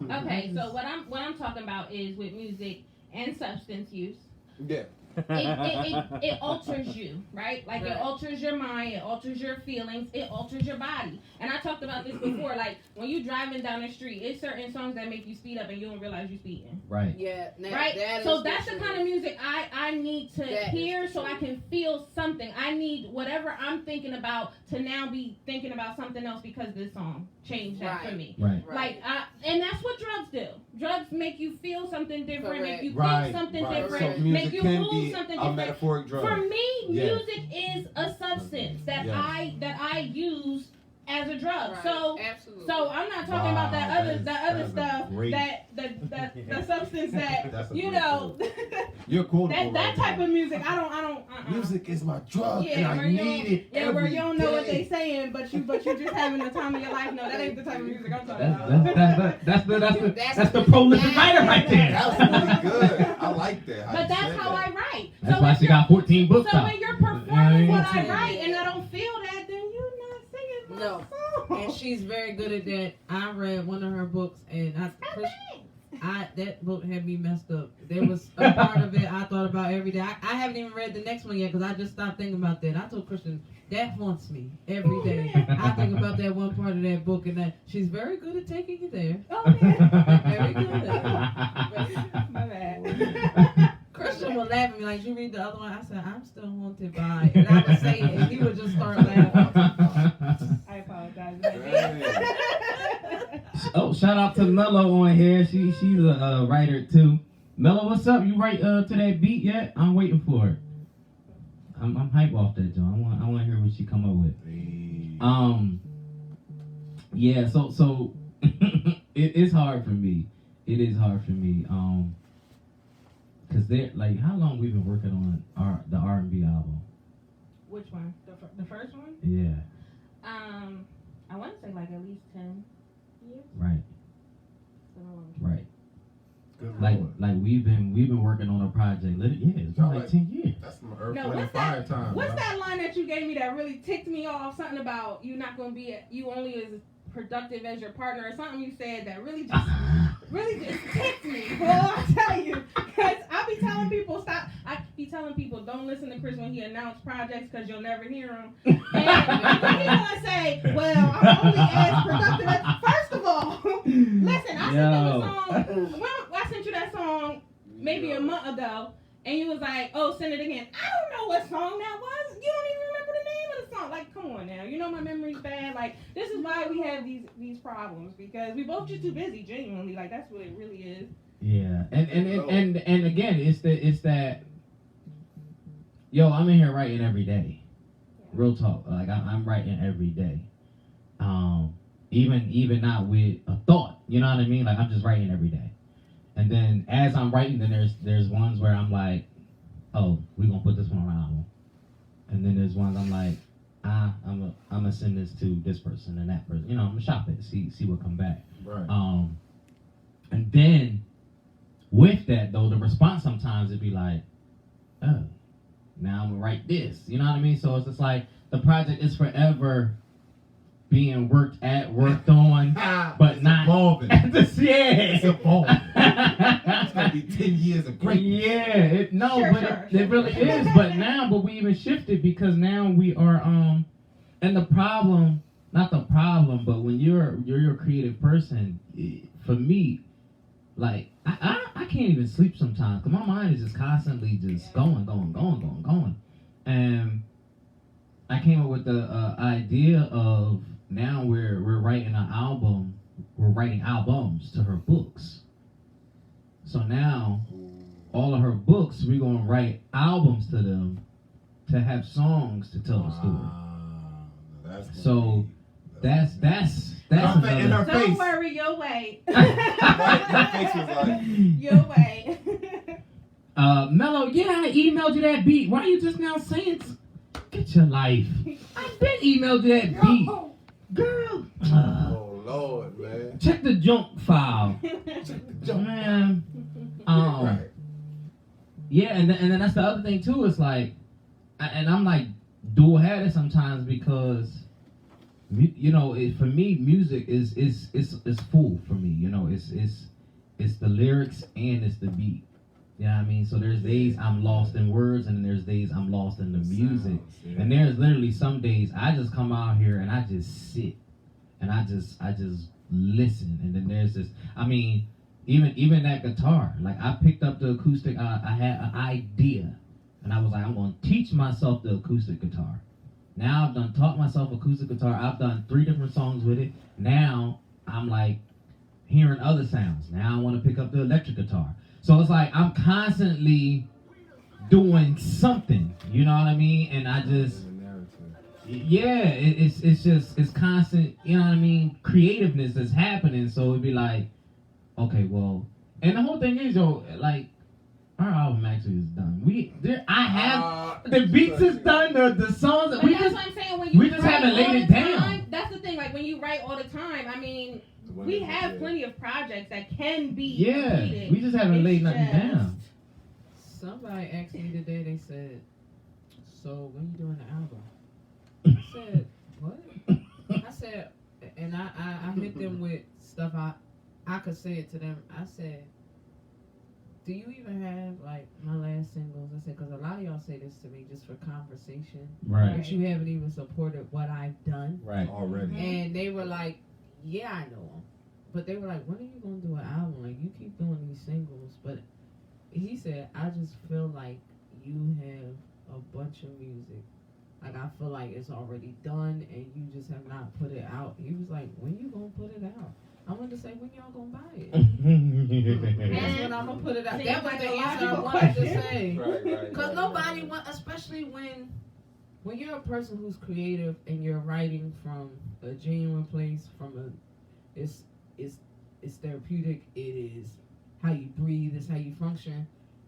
know. Okay, so what I'm talking about is with music and substance use. Yeah. It alters you, right? Like Right. it alters your mind, it alters your feelings, it alters your body. And I talked about this before. Like when you driving down the street, it's certain songs that make you speed up and you don't realize you're speeding. Right. Yeah. Right? So that's the kind of music I need to hear so I can feel something. I need whatever I'm thinking about to now be thinking about something else because this song changed that for me. Right. Like, and that's what drugs do. Drugs make you feel something different, make you Right. think something Right. different, So make music you can move be something a different. metaphoric drug. For me, Yeah. music is a substance that Yes. I use as a drug. Right. So Absolutely. so I'm not talking about that Wow, other that is stuff great- the substance that That's a you great know You're cool. that type of music I don't Music is my drug, yeah, and I where you need it. yeah, where you don't know what they day. saying, but you just having the time of your life. No, that ain't the type of music I'm talking about. That's the prolific writer right there. That was really good. I like that. But that's how I write. That's why she got 14 books So out. when you're performing what I write and I don't feel that, then you're not singing my No. song. And she's very good at that. I read one of her books, and that book had me messed up. There was a part of it I thought about every day. I haven't even read the next one yet because I just stopped thinking about that. I told Christian that haunts me every day. I think about that one part of that book, and that she's very good at taking you there. Oh, yeah. Very good at that. My bad. Christian would laugh at me like, "You read the other one?" I said, "I'm still haunted by it," and I would say it, and he would just start laughing. I apologize. Dang. Oh, shout out to Mello on here. She's a writer too. Mello, what's up? You write to that beat yet? I'm waiting for it. I'm hype off that, John. I want to hear what she come up with. Yeah. So it's hard for me. It is hard for me. Cause they're like, how long we been working on the R&B album? Which one? The first one? Yeah. I want to say like at least 10 years. Right. So, Right. Good Like Lord. we've been working on a project. Yeah, it's been like 10 years. That's some Earth, No, Wind, and what's Fire that? time. What's bro. that line that you gave me that really ticked me off? Something about you not gonna be you only as productive as your partner, or something you said that really just ticked me. Well, I tell you, because I be telling people don't listen to Chris when he announced projects because you'll never hear him. And he gonna say, well, I'm only as productive as. First of all, listen, I sent you a song. I sent you that song maybe a month ago. And you was like, oh, send it again. I don't know what song that was. You don't even remember the name of the song. Like, come on now. You know my memory's bad. Like, this is why we have these problems. Because we both just too busy, genuinely. Like, that's what it really is. Yeah. And again, it's that yo, I'm in here writing every day. Real talk. Like I'm writing every day. Even not with a thought. You know what I mean? Like I'm just writing every day. And then as I'm writing, then there's ones where I'm like, oh, we gonna put this one on the album. And then there's ones I'm like, I'm gonna send this to this person and that person. You know, I'm gonna shop it, see what come back. Right. And then with that though, the response sometimes it'd be like, oh, now I'm gonna write this. You know what I mean? So it's just like the project is forever being worked on, but not evolving. It's evolving. It's gonna be 10 years of greatness. Yeah, it really is. But we even shifted because now we are and the problem, not the problem, but when you're a creative person, for me, like I can't even sleep sometimes because my mind is just constantly just going. And I came up with the idea of now we're writing an album. We're writing albums to her books. So now all of her books, we're gonna write albums to them to have songs to tell the story. So that's in her Don't face. worry, you'll wait. Her face was like, You'll wait. Mello, yeah, I emailed you that beat. Why are you just now saying? Get your life. I've been emailed you that beat, girl. oh Lord, man. Check the junk file, man. Right. Yeah, and then that's the other thing too. It's like, and I'm like dual-headed sometimes because, you know, for me, music is full for me. You know, it's the lyrics and it's the beat. You know what I mean? So there's days I'm lost in words, and then there's days I'm lost in the music. And there's literally some days I just come out here and I just sit, and I just listen. And then there's this. I mean, even that guitar. Like I picked up the acoustic. I had an idea, and I was like, I'm gonna teach myself the acoustic guitar. Now I've taught myself acoustic guitar. I've done 3 different songs with it. Now I'm like hearing other sounds. Now I want to pick up the electric guitar. So it's like I'm constantly doing something, you know what I mean? And I just, yeah, it's constant, you know what I mean? Creativeness that's happening. So it'd be like, okay, well, and the whole thing is, yo, like, our album actually is done. I have the beats is done, the songs. But that's what I'm saying. When you we just haven't laid it down. That's the thing. Like when you write all the time, I mean, we have plenty of projects that can be completed. We just haven't laid nothing down. Somebody asked me today. They said, "So when you doing the album?" I said, "What?" I said, and I hit them with stuff I could say it to them. I said, do you even have like my last singles? I said, because a lot of y'all say this to me just for conversation. Right. But you haven't even supported what I've done. Right. Already. And they were like, yeah, I know them. But they were like, when are you going to do an album? Like, you keep doing these singles. But he said, I just feel like you have a bunch of music. Like, I feel like it's already done and you just have not put it out. He was like, when you going to put it out? I wanted to say, when y'all gonna buy it? That's when I'm gonna put it out. Seems That was like the a answer I logical wanted to question. say. Right. Because nobody want, especially when you're a person who's creative and you're writing from a genuine place, it's therapeutic. It is how you breathe. It's how you function.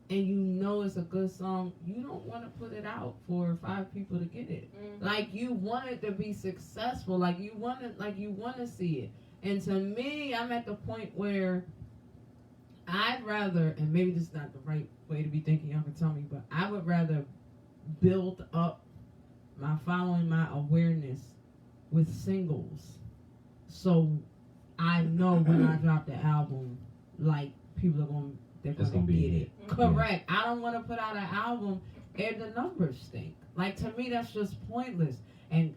And you know it's a good song. You don't want to put it out for 5 people to get it. Mhm. Like you want it to be successful. Like you want to see it. And to me, I'm at the point where I'd rather, and maybe this is not the right way to be thinking, y'all can tell me, but I would rather build up my following, my awareness with singles. So I know when I drop the album, like people are they're It's gonna gonna be get a it. hit. Correct. I don't want to put out an album and the numbers stink. Like to me, that's just pointless. And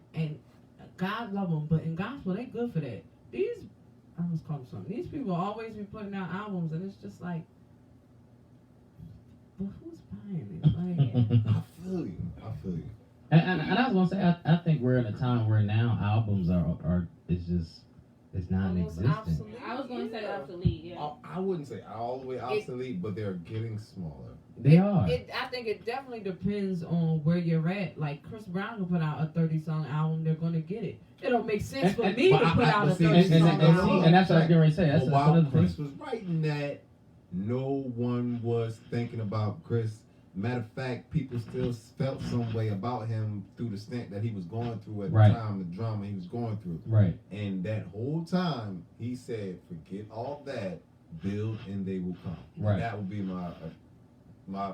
God love them, but in gospel they good for that. I almost called them something. These people always be putting out albums, and it's just like, but who's buying it? Like, I feel you. And I was gonna say, I think we're in a time where now albums are it's almost non-existent. obsolete. I was going to say obsolete, yeah. I wouldn't say all the way obsolete, but they're getting smaller. They are. I think it definitely depends on where you're at. Like Chris Brown can put out a 30-song album, they're gonna get it. It don't make sense for me to put out a 30-song album. And that's what I was getting ready to say. That's But while another thing. Chris was writing that, no one was thinking about Chris. Matter of fact, people still felt some way about him through the stint that he was going through at the Right. time, the drama he was going through. Right. And that whole time, he said, forget all that, build and they will come. Right. And that would be my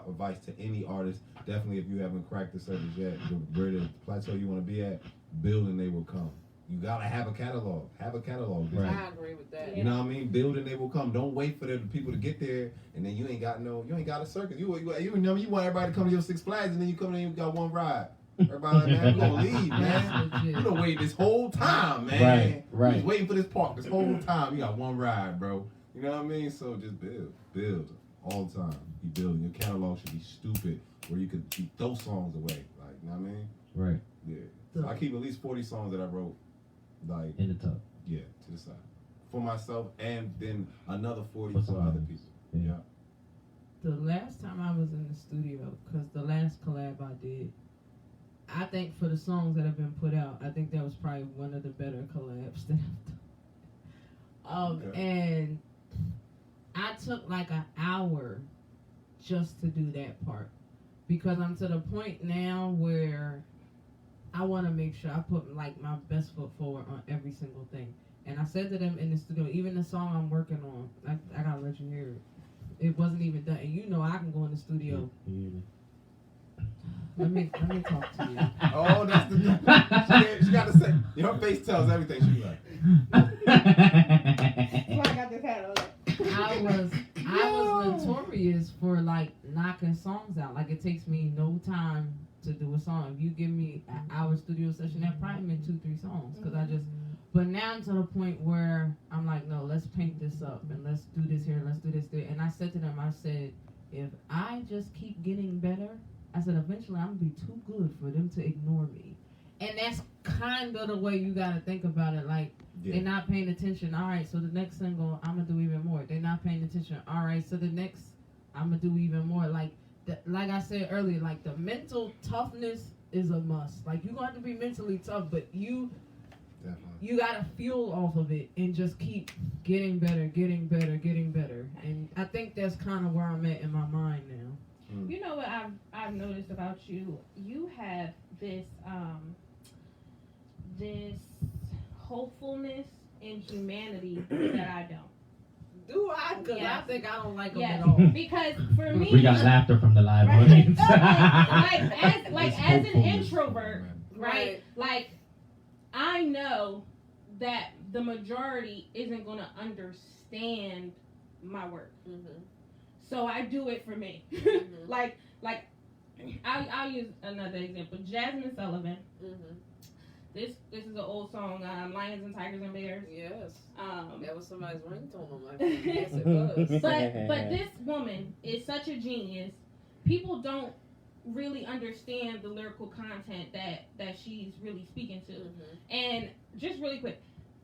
advice to any artist. Definitely, if you haven't cracked the surface yet, where the plateau you want to be at, build and they will come. You gotta have a catalog. Have a catalog. Right. I agree with that. You know what I mean? Build and they will come. Don't wait for the people to get there, and then you ain't got a circus. You remember you want everybody to come to your Six Flags, and then you come in and you got one ride. Everybody like, man, we gonna leave, man. That's legit. You done waited this whole time, man. Right. You was waiting for this park this whole time. You got one ride, bro. You know what I mean? So just build all the time. You building. Your catalog should be stupid, where you could throw songs away. Like, you know what I mean? Right. Yeah. So I keep at least 40 songs that I wrote. Like, In the tub. yeah, to the side. For myself, and then another 40 For for other somebody. people. Yeah. The last time I was in the studio, because the last collab I did, I think for the songs that have been put out, I think that was probably one of the better collabs that I've done. Okay. And I took like an hour just to do that part, because I'm to the point now where I want to make sure I put like my best foot forward on every single thing. And I said to them in the studio, even the song I'm working on, I gotta let you hear it. It wasn't even done. And you know I can go in the studio. Let me talk to you. Oh, that's the she got to say. Her face tells everything. She's like, That's why I got this hat on. I was notorious for like knocking songs out. Like it takes me no time to do a song. If you give me an hour studio session, that probably meant 2-3 songs. But now I'm to the point where I'm like, no, let's paint this up and let's do this here, let's do this there. And I said to them, I said, if I just keep getting better, I said, eventually I'm gonna be too good for them to ignore me. And that's kind of the way you gotta think about it. Like, they're not paying attention. All right, so the next single, I'm gonna do even more. They're not paying attention. All right, so the next, I'm gonna do even more. Like I said earlier, like the mental toughness is a must. Like you gonna have to be mentally tough, but you gotta fuel off of it and just keep getting better. And I think that's kind of where I'm at in my mind now. You know what I've noticed about you? You have this this hopefulness in humanity that I don't. Do I? Because Yes. I think I don't like them Yes, at all. because for me, We got laughter from the live right, audience. as an hopefulness. introvert, right? Right. Like I know that the majority isn't going to understand my work, so I do it for me. Like I'll use another example. Jasmine Sullivan. This is an old song, Lions and Tigers and Bears. Yes. That was somebody's ringtone on my phone. Yes, it was. But this woman is such a genius. People don't really understand the lyrical content that she's really speaking to. And just really quick,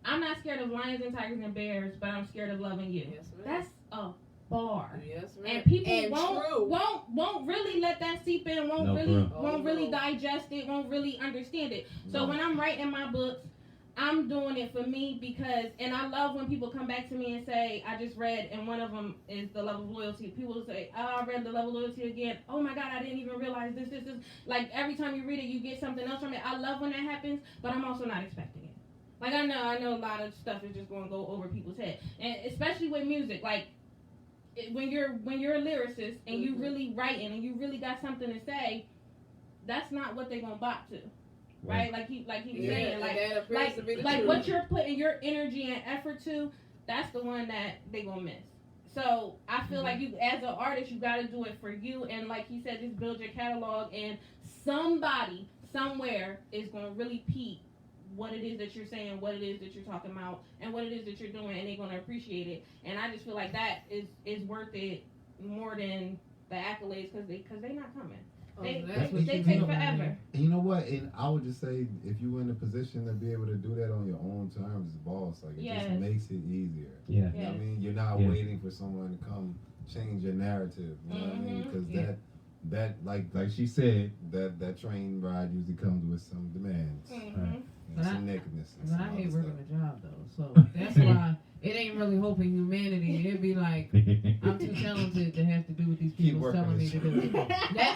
I'm not scared of lions and tigers and bears, but I'm scared of loving you. Yes, ma'am. That's a bar. Yes, ma'am. And people And true. won't really let that seep in, No, won't really digest it, won't really understand it. So when I'm writing my books, I'm doing it for me because, and I love when people come back to me and say, I just read, and one of them is The Love of Loyalty. People will say, oh, I read The Love of Loyalty again. Oh my God, I didn't even realize this. Like every time you read it, you get something else from it. I love when that happens, but I'm also not expecting it. Like I know a lot of stuff is just going to go over people's head, and especially with music, like when you're a lyricist and you really writing and you really got something to say, that's not what they're gonna bop to. Right, like he was saying, like what you're putting your energy and effort to, that's the one that they gonna miss. So I feel like you, as an artist, you got to do it for you, and like he said, just build your catalog, and somebody somewhere is gonna really peep what it is that you're saying, what it is that you're talking about, and what it is that you're doing, and they're gonna appreciate it. And I just feel like that is worth it more than the accolades because they're not coming. They take forever. And you know what? And I would just say, if you're in a position to be able to do that on your own terms, as boss, like it just makes it easier. Yeah. You know what I mean? You're not waiting for someone to come change your narrative. You know what I mean? Because that like she said, that train ride usually comes with some demands. And some nakedness. But I hate working a job though, so that's why it ain't really hoping humanity. It'd be like I'm too talented to have to do what these people telling me to do.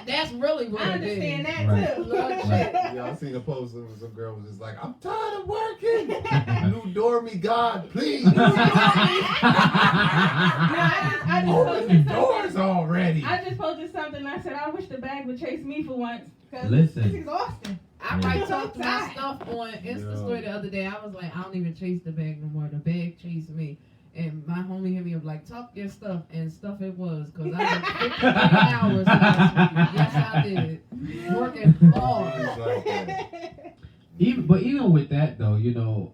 That's really what I understand that too. Yeah, I seen a post of some girl was just like, I'm tired of working. New door me, God, please. New door me. I just open the doors already. I just posted something. I said I wish the bag would chase me for once because Listen. it's exhausting. I might talk to my stuff on Insta story the other day. I was like, I don't even chase the bag no more. The bag chased me. And my homie hit me up like, talk your stuff. And stuff it was. Because I worked 15 hours last week. Yes, I did. Working hard. Even with that, though, you know,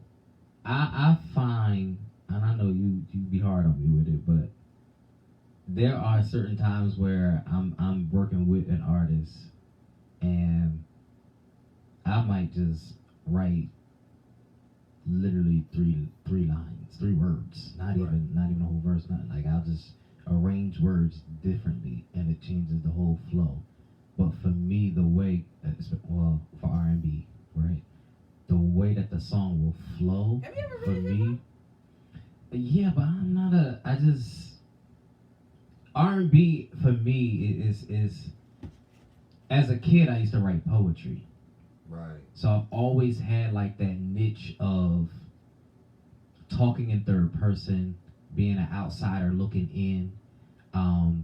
I find, and I know you be hard on me with it, but there are certain times where I'm working with an artist and I might just write literally three lines, 3 words, not even a whole verse, nothing. Like I'll just arrange words differently, and it changes the whole flow. But for me, the way, for R&B, right, the way that the song will flow, have you ever for me, yeah, but I'm not R&B for me is as a kid I used to write poetry. Right. So I've always had like that niche of talking in third person, being an outsider looking in,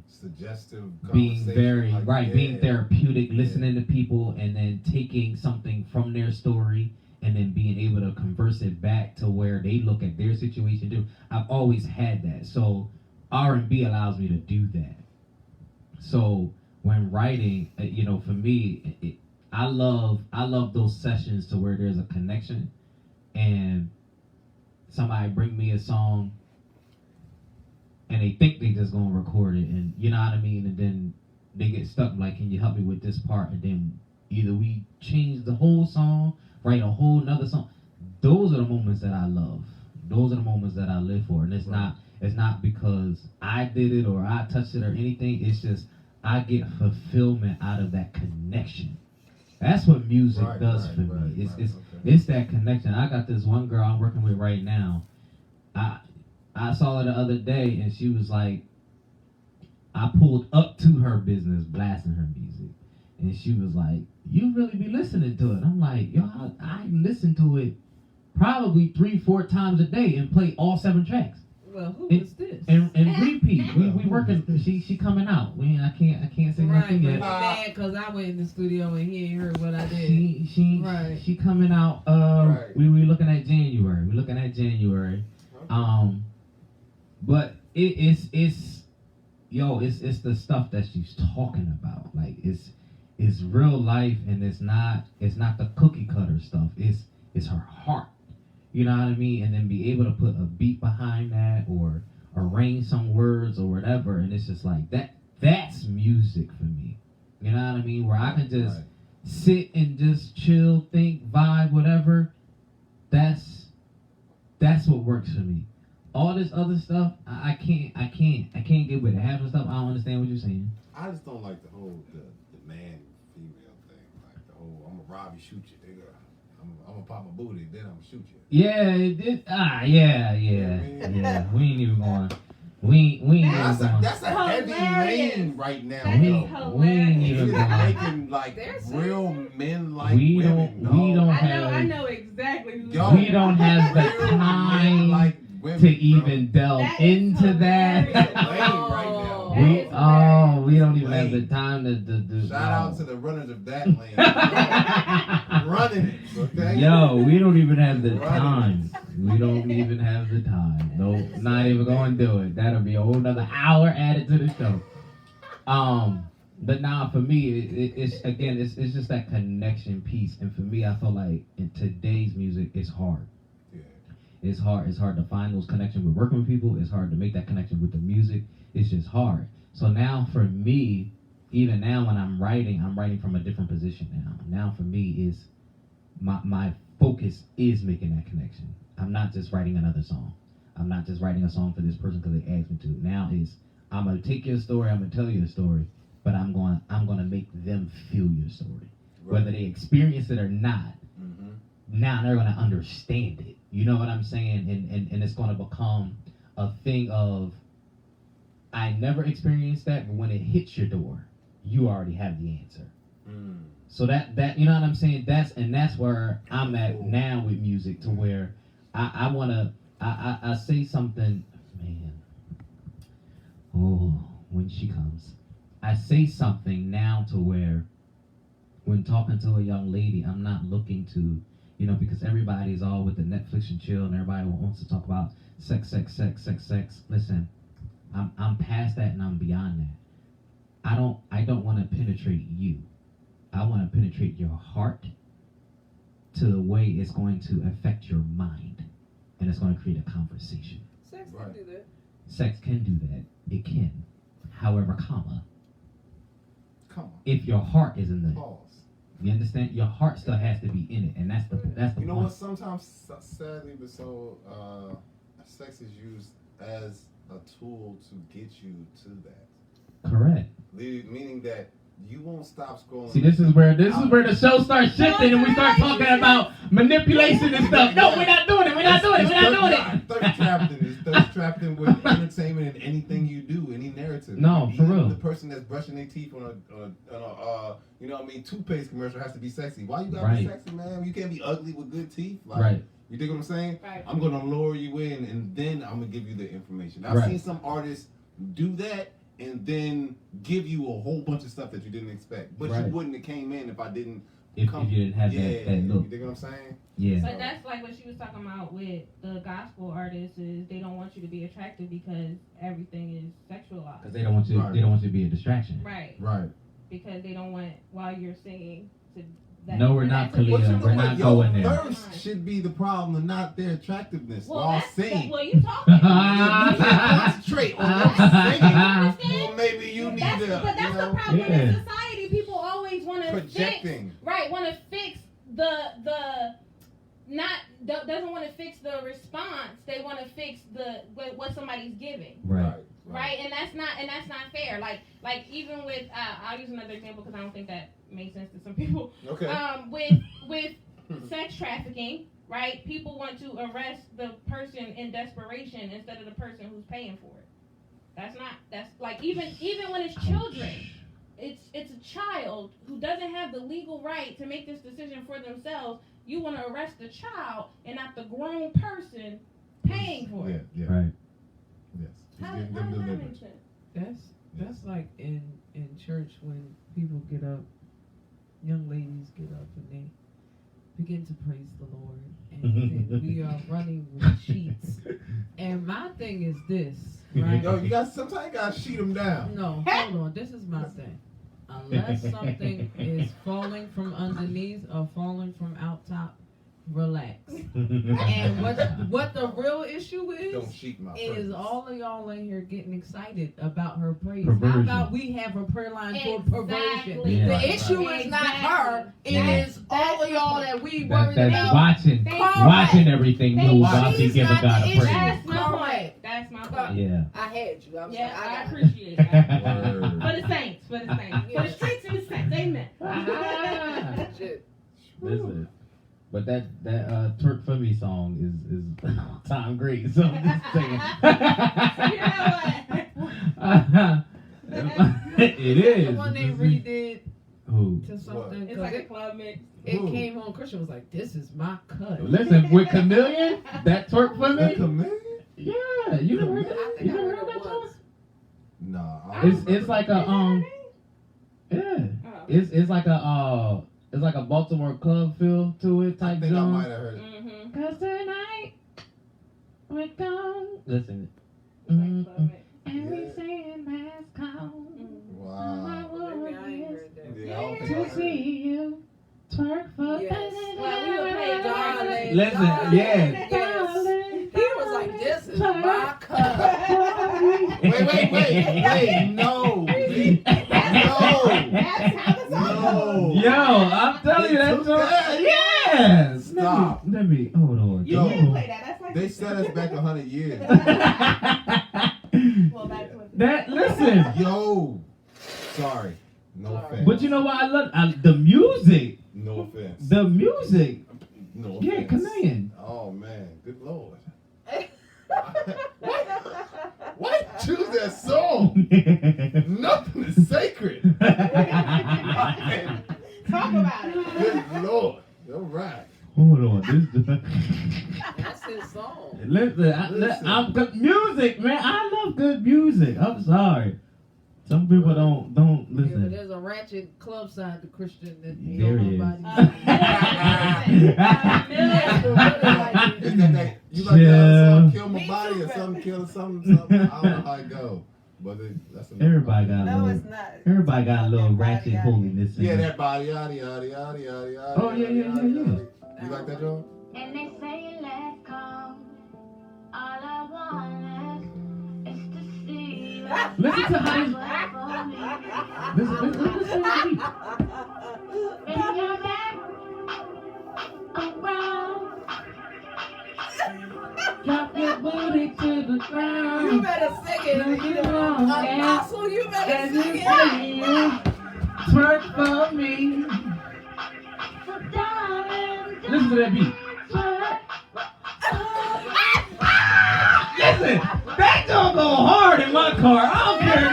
suggestive, being very like, being therapeutic, listening to people, and then taking something from their story and then being able to converse it back to where they look at their situation too. I've always had that. So R&B allows me to do that. So when writing, you know, for me, I love those sessions to where there's a connection and somebody bring me a song and they think they just gonna record it, and you know what I mean, and then they get stuck like, can you help me with this part? And then either we change the whole song, write a whole nother song. Those are the moments that I love. Those are the moments that I live for. And it's not because I did it or I touched it or anything. It's just I get fulfillment out of that connection. That's what music does for me. It's that connection. I got this one girl I'm working with right now. I saw her the other day and she was like, I pulled up to her business blasting her music. And she was like, you really be listening to it? I'm like, yo, I listen to it probably 3-4 times a day and play all 7 tracks. Well, who is this? And repeat. We working. She coming out. I can't say nothing yet. Right, mad because I went in the studio and he ain't heard what I did. She coming out. We looking at January. We're looking at January. But it's the stuff that she's talking about. Like it's real life, and it's not the cookie cutter stuff. It's her heart. You know what I mean? And then be able to put a beat behind that or arrange some words or whatever. And it's just like that's music for me. You know what I mean? Where I can just sit and just chill, think, vibe, whatever. That's That's what works for me. All this other stuff, I can't get with it. Half the stuff, I don't understand what you're saying. I just don't like the whole the man female thing. Like the whole I'm gonna rob you, shoot you, nigga. I'm gonna pop my booty, then I'm gonna shoot you. Yeah, yeah. We ain't even going. We ain't even going. That's a heavy Hilarious. lane right now. That is though. We ain't hilarious. even It's going. making like They're real serious. men like We women. don't I have. know exactly who Yo, We don't have the real men time like women, to bro. even delve That is into that. hilarious. Lane right now. That is We don't even have the Lane. time to Shout out to the runners of that lane. Running it, okay? Yo, we don't even have the Running time. We don't even have the time. No, not even going to do it. That'll be a whole nother hour added to the show. But nah, for me, it's just that connection piece. And for me, I feel like in today's music, it's hard. Yeah. It's hard to find those connections with working with people. It's hard to make that connection with the music. It's just hard. So now for me, even now when I'm writing from a different position now. Now for me is my focus is making that connection. I'm not just writing another song. I'm not just writing a song for this person because they asked me to. Now is I'm gonna take your story, I'm gonna tell you a story, but I'm gonna make them feel your story. Right. Whether they experience it or not, Mm-hmm. now they're gonna understand it. You know what I'm saying? And it's gonna become a thing of I never experienced that, but when it hits your door, you already have the answer. Mm. So that you know what I'm saying? That's where I'm at now with music, to where I say something, man. Oh, when she comes, I say something now to where when talking to a young lady, I'm not looking to, because everybody's all with the Netflix and chill, and everybody wants to talk about sex. Listen, I'm past that and I'm beyond that. I don't want to penetrate you. I want to penetrate your heart to the way it's going to affect your mind, and it's going to create a conversation. Sex Right. can do that. Sex can do that. It can. However, Come on. if your heart is in the, Pause. you understand? Your heart still has to be in it, and that's the You know point. what? Sometimes, sadly, but so, sex is used as a tool to get you to that. Correct. Meaning that you won't stop scrolling. See, this is where the show starts shifting, and we start talking about manipulation and stuff. No, we're not doing it. We're not doing it. Thirst trapped in with entertainment and anything you do, any narrative. No, for Even real. The person that's brushing their teeth on a toothpaste commercial has to be sexy. Why you gotta be Right. sexy, man? You can't be ugly with good teeth. Like, Right. You dig what I'm saying? Right. I'm gonna lure you in, and then I'm gonna give you the information. I've Right. seen some artists do that and then give you a whole bunch of stuff that you didn't expect, but Right. you wouldn't have came in if I didn't. If you didn't have Yeah, that look. you dig what I'm saying? Yeah. But that's like what she was talking about with the gospel artists, is they don't want you to be attractive because everything is sexualized. Because they don't want you. Right. They don't want you to be a distraction. Right. Right. Because they don't want, while you're singing, to that. No, we're for not, that to be Khalil. true. We're not going there. Thirst should be the problem and not their attractiveness. Well, while that's singing. well, you talking. You can't concentrate on your singing. Well, maybe you need That's, to, but that's you know, the problem Yeah. in society. People always want to projecting. want to fix doesn't want to fix the response. They want to fix what somebody's giving. Right, and that's not fair. Like even with I'll use another example because I don't think that makes sense to some people. Okay. With sex trafficking, right? People want to arrest the person in desperation instead of the person who's paying for it. That's like even when it's children, it's a child who doesn't have the legal right to make this decision for themselves. You want to arrest the child and not the grown person paying for it. Yeah. Right. Yes. How Just does giving them that deliverance. make sense? That's like in church when people get up, young ladies get up and they begin to praise the Lord, and then we are running with sheets. And my thing is this, right? Yo, sometimes you gotta sheet them down. No, hold on. This is my thing. Unless something is falling from underneath or falling from out top, relax. And what the real issue Don't is sheet my is presence. all of y'all in here getting excited about her praise. Perversion. How about we have a prayer line for perversion? Exactly. Yeah. The Right, issue right. is not her. It Exactly. is all of y'all that we That's worried about. watching Correct. everything Thank new you. about to She's give a not God the a issue. praise. That's my point. Correct. That's my point. Yeah. I had you. I'm Yeah, sorry. I appreciate that. Word. For the saints, for the saints. For the streets and the saints. Amen. Ah. Shit. Listen, but that "Twerk for Me" song is Tom Green. So I'm just saying. You know what? It is. The one they redid Who? to something. It's 'cause like a club mix. it Who? came on. Christian was like, "This is my cut." Listen, with Chameleon, that "Twerk for That Me." Chameleon? Yeah, you never heard that? I You think I never heard heard it that song? once. Nah. I don't It's remember. like a yeah. Oh. It's like a Baltimore club feel to it I type think I genre. might have heard it. Mm-hmm. Cause tonight we're gone. Listen. It's like a club mix. And we Yeah. saying last call. Wow. Maybe I ain't heard that. Yeah, I don't think I To heard it. see you twerk for Yes. Well, we would play Darling. Listen, Darling, yeah. Yes. He was like, "This is my cut." Wait, no. That's how the song No. Yo, I'm telling you They that's took what. that? Yes. Stop. Let me hold on. You Yo. can play that. That's like They set us back 100 years. Well, that's what. That listen. Yo. Sorry. No offense. But you know what I love? The music. No offense. The music. No offense. Yeah, Chameleon. Oh, man. Good Lord. Why choose that song? Nothing is sacred. Talk about it. Good Lord. All right. Hold on. This. That's his song. Listen, I'm good music, man. I love good music. I'm sorry. Some people don't Yeah, but listen. there's a ratchet club side to Christian that There don't is. nobody. Is that you like that song Kill My Body or something, kill something? I don't know how it go. But that's another Everybody got a No, little. it's not. Everybody got a little That body, ratchet yada. holiness in Yeah, it. that body, yada, yada, yada, yada, yada. Oh, yeah. You like that, Joe? And they say let's go. All I want is to see you. Listen to how this. Work for me. Listen to the beat. Bring your back around. Drop your booty to the ground. You better sing it. Apostle, you better As you sing it. say you twerk for me. So darling, Listen to that beat. twerk. Listen, that don't go hard in my car. I don't care.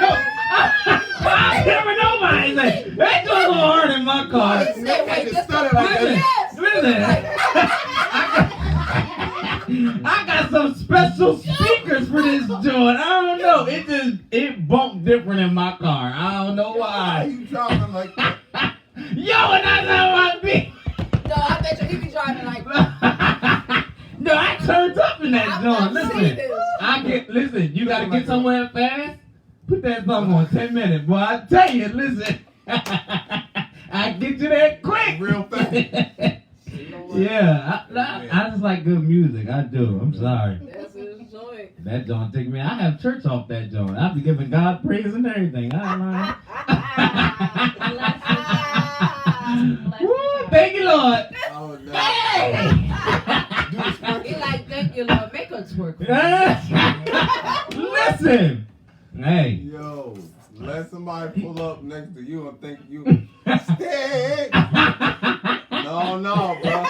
I don't care what nobody say. That don't go hard in my car. He said, wait, just started like Listen, yes. listen. I got some special speakers for this joint. I don't know. It bumped different in my car. I don't know Why why. you driving like that? Yo, and that's how I be. No, I bet you he be driving like. No, I turned up in that I've joint. not seen Listen, this. listen. You gotta get somewhere fast. Put that song on 10 minutes, boy. I tell you, listen. I get you there quick. Real fast. Yeah, I just like good music. I do. I'm sorry. That's his joint. That joint take me. I have church off that joint. I be giving God praise and everything. I Bless you. Woo, thank you, Lord. Oh, no. Hey! He like, thank you, Lord. Make us twerk. Listen. Hey. Yo, let somebody pull up next to you and think you stay. No, bro.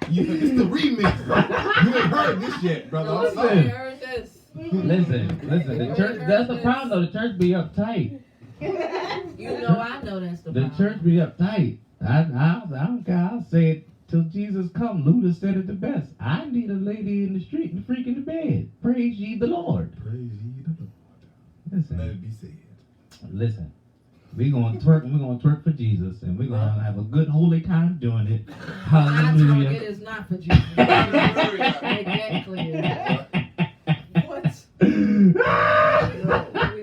It's the remix, bro. You ain't heard this yet, brother. I'm No, sorry. I heard this. Listen. The church. That's the problem, though. The church be uptight. You know, I know that's the The problem. church be uptight. I don't care. I'll say it till Jesus come. Luther said it the best. I need a lady in the street and a freak in the bed. Praise ye the Lord. Praise ye the Lord. Listen. Let it be said. Listen. We're gonna twerk for Jesus, and we're gonna have a good holy time doing it. I twerk, it Hallelujah. is not for Jesus. Make that clear. What? We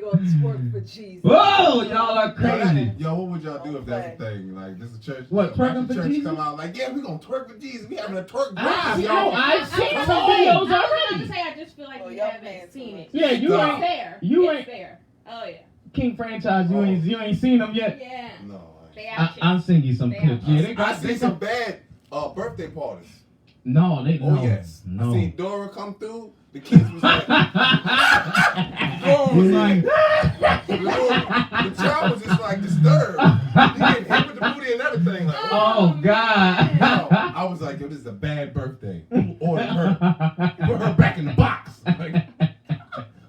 gonna twerk for Jesus. Whoa, y'all are crazy. Yo, what would y'all do if that's a thing? Like, this is a church. What, twerking for church Jesus? come out like, yeah, we gonna twerk for Jesus. We having a twerk I drive, know. y'all. I've seen I some was videos about to already. say, I just feel like Oh, you y'all haven't paying seen too it. much. Yeah, you It's ain't there. you It's ain't- there. Oh yeah. King franchise. You ain't seen them yet. Yeah. No. They out I'll sing you some They clips. out. Yeah, they I got see some bad birthday parties. No, they Oh no. yes. No. I seen Dora come through. The kids was like, Dora was like, the child was just like disturbed. He getting hit with the booty and everything. Like, Oh God. Yo, I was like, yo, this is a bad birthday. Who ordered her? Put her back in the box. Like,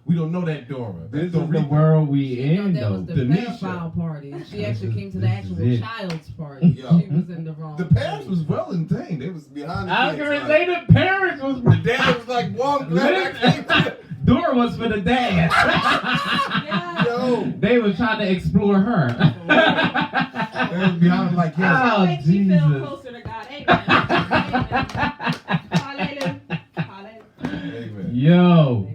we don't know that Dora. This is That's the world we in, That though. was the Denisha. pedophile party. She This actually is- came to the this is actual it. child's party. Yo. She was in the wrong. The parents was well entertained. They was behind the I was kids. gonna like, say the parents was. the dad was like, "Well, I'm glad I came to Dora was for the dad. Yo. They was trying to explore her. They was behind like, yes. Oh, makes me feel Jesus. closer to God. Amen. Hallelujah. Hallelujah. Amen. Yo.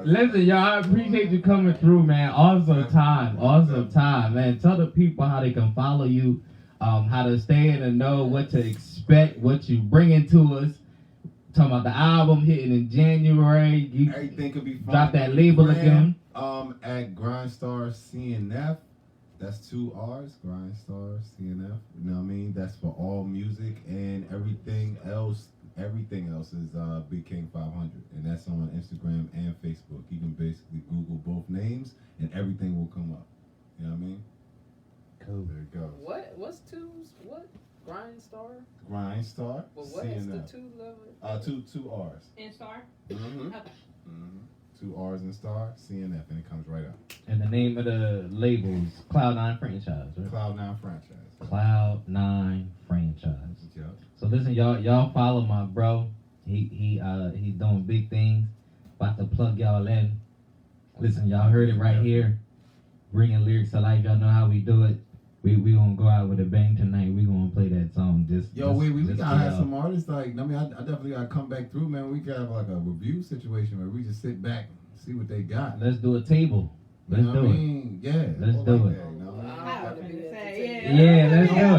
Listen, y'all, I appreciate you coming through, man. Awesome time. Man, tell the people how they can follow you, how to stay in and know what to expect, what you bringing to us. Talking about the album hitting in January. You Everything could be fine. drop that label again. At Grindstar CNF. That's 2 R's. Grindstar CNF. You know what I mean? That's for all music and everything else. Everything else is Big King 500, and that's on Instagram and Facebook. You can basically Google both names, and everything will come up. You know what I mean? Cool. There it goes. What's twos? What? Grindstar? Grindstar Well, what is the CNF. 2 level? Two R's. In star? Mm-hmm. Okay. Mm-hmm. 2 R's and star CNF, and it comes right up. And the name of the label is Cloud9 Franchise, right? Cloud9 franchise. Cloud9 Franchise. Yep. So listen, y'all follow my bro. He's doing big things. About to plug y'all in. Listen, y'all heard it right here. Bringing lyrics to life. Y'all know how we do it. We gonna go out with a bang tonight. We gonna play that song. We gotta have some artists like. I mean, I definitely gotta come back through, man. We gotta have like a review situation where we just sit back and see what they got. Let's do a table. Let's You know do what I it. mean? Yeah. Let's all do like it. that, you know? I would have been saying, Yeah, let's do Yeah,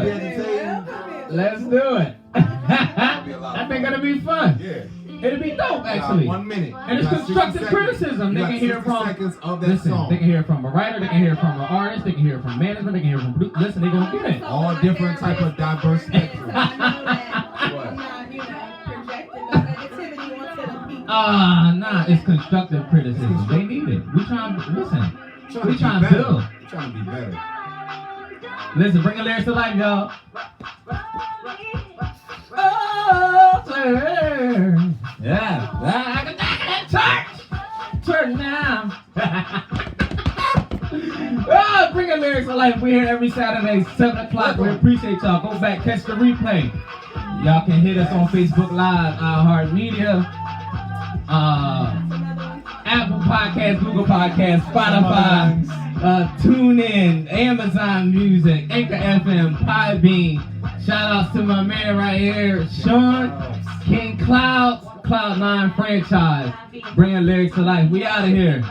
it. Let's do it. I think it'll be fun. Yeah. It'll be dope, actually. 1 minute. And it's You got 60 constructive seconds. criticism. You They got can hear 60 from. seconds of that Listen, song. they can hear from a writer. They can hear from an artist. They can hear from management. They can hear from. Listen, they gonna get it. All different type of diverse spectrum. I know that I'm not, projecting the negativity onto the people. Nah, it's constructive criticism. They need it. We trying to listen. We trying to build. We're trying to be better. Listen, bring a lyrics to life, y'all. Oh, sir. Yeah, I can that church now. Oh, bring a lyrics to life. We're here every Saturday, 7 o'clock. We appreciate y'all. Go back, catch the replay. Y'all can hit us on Facebook Live, iHeartMedia, Apple Podcasts, Google Podcasts, Spotify, TuneIn, Amazon Music, Anchor FM, Podbean. Shout outs to my man right here, Sean, King Clouds, Cloud9 Franchise. Bringing lyrics to life. We out of here.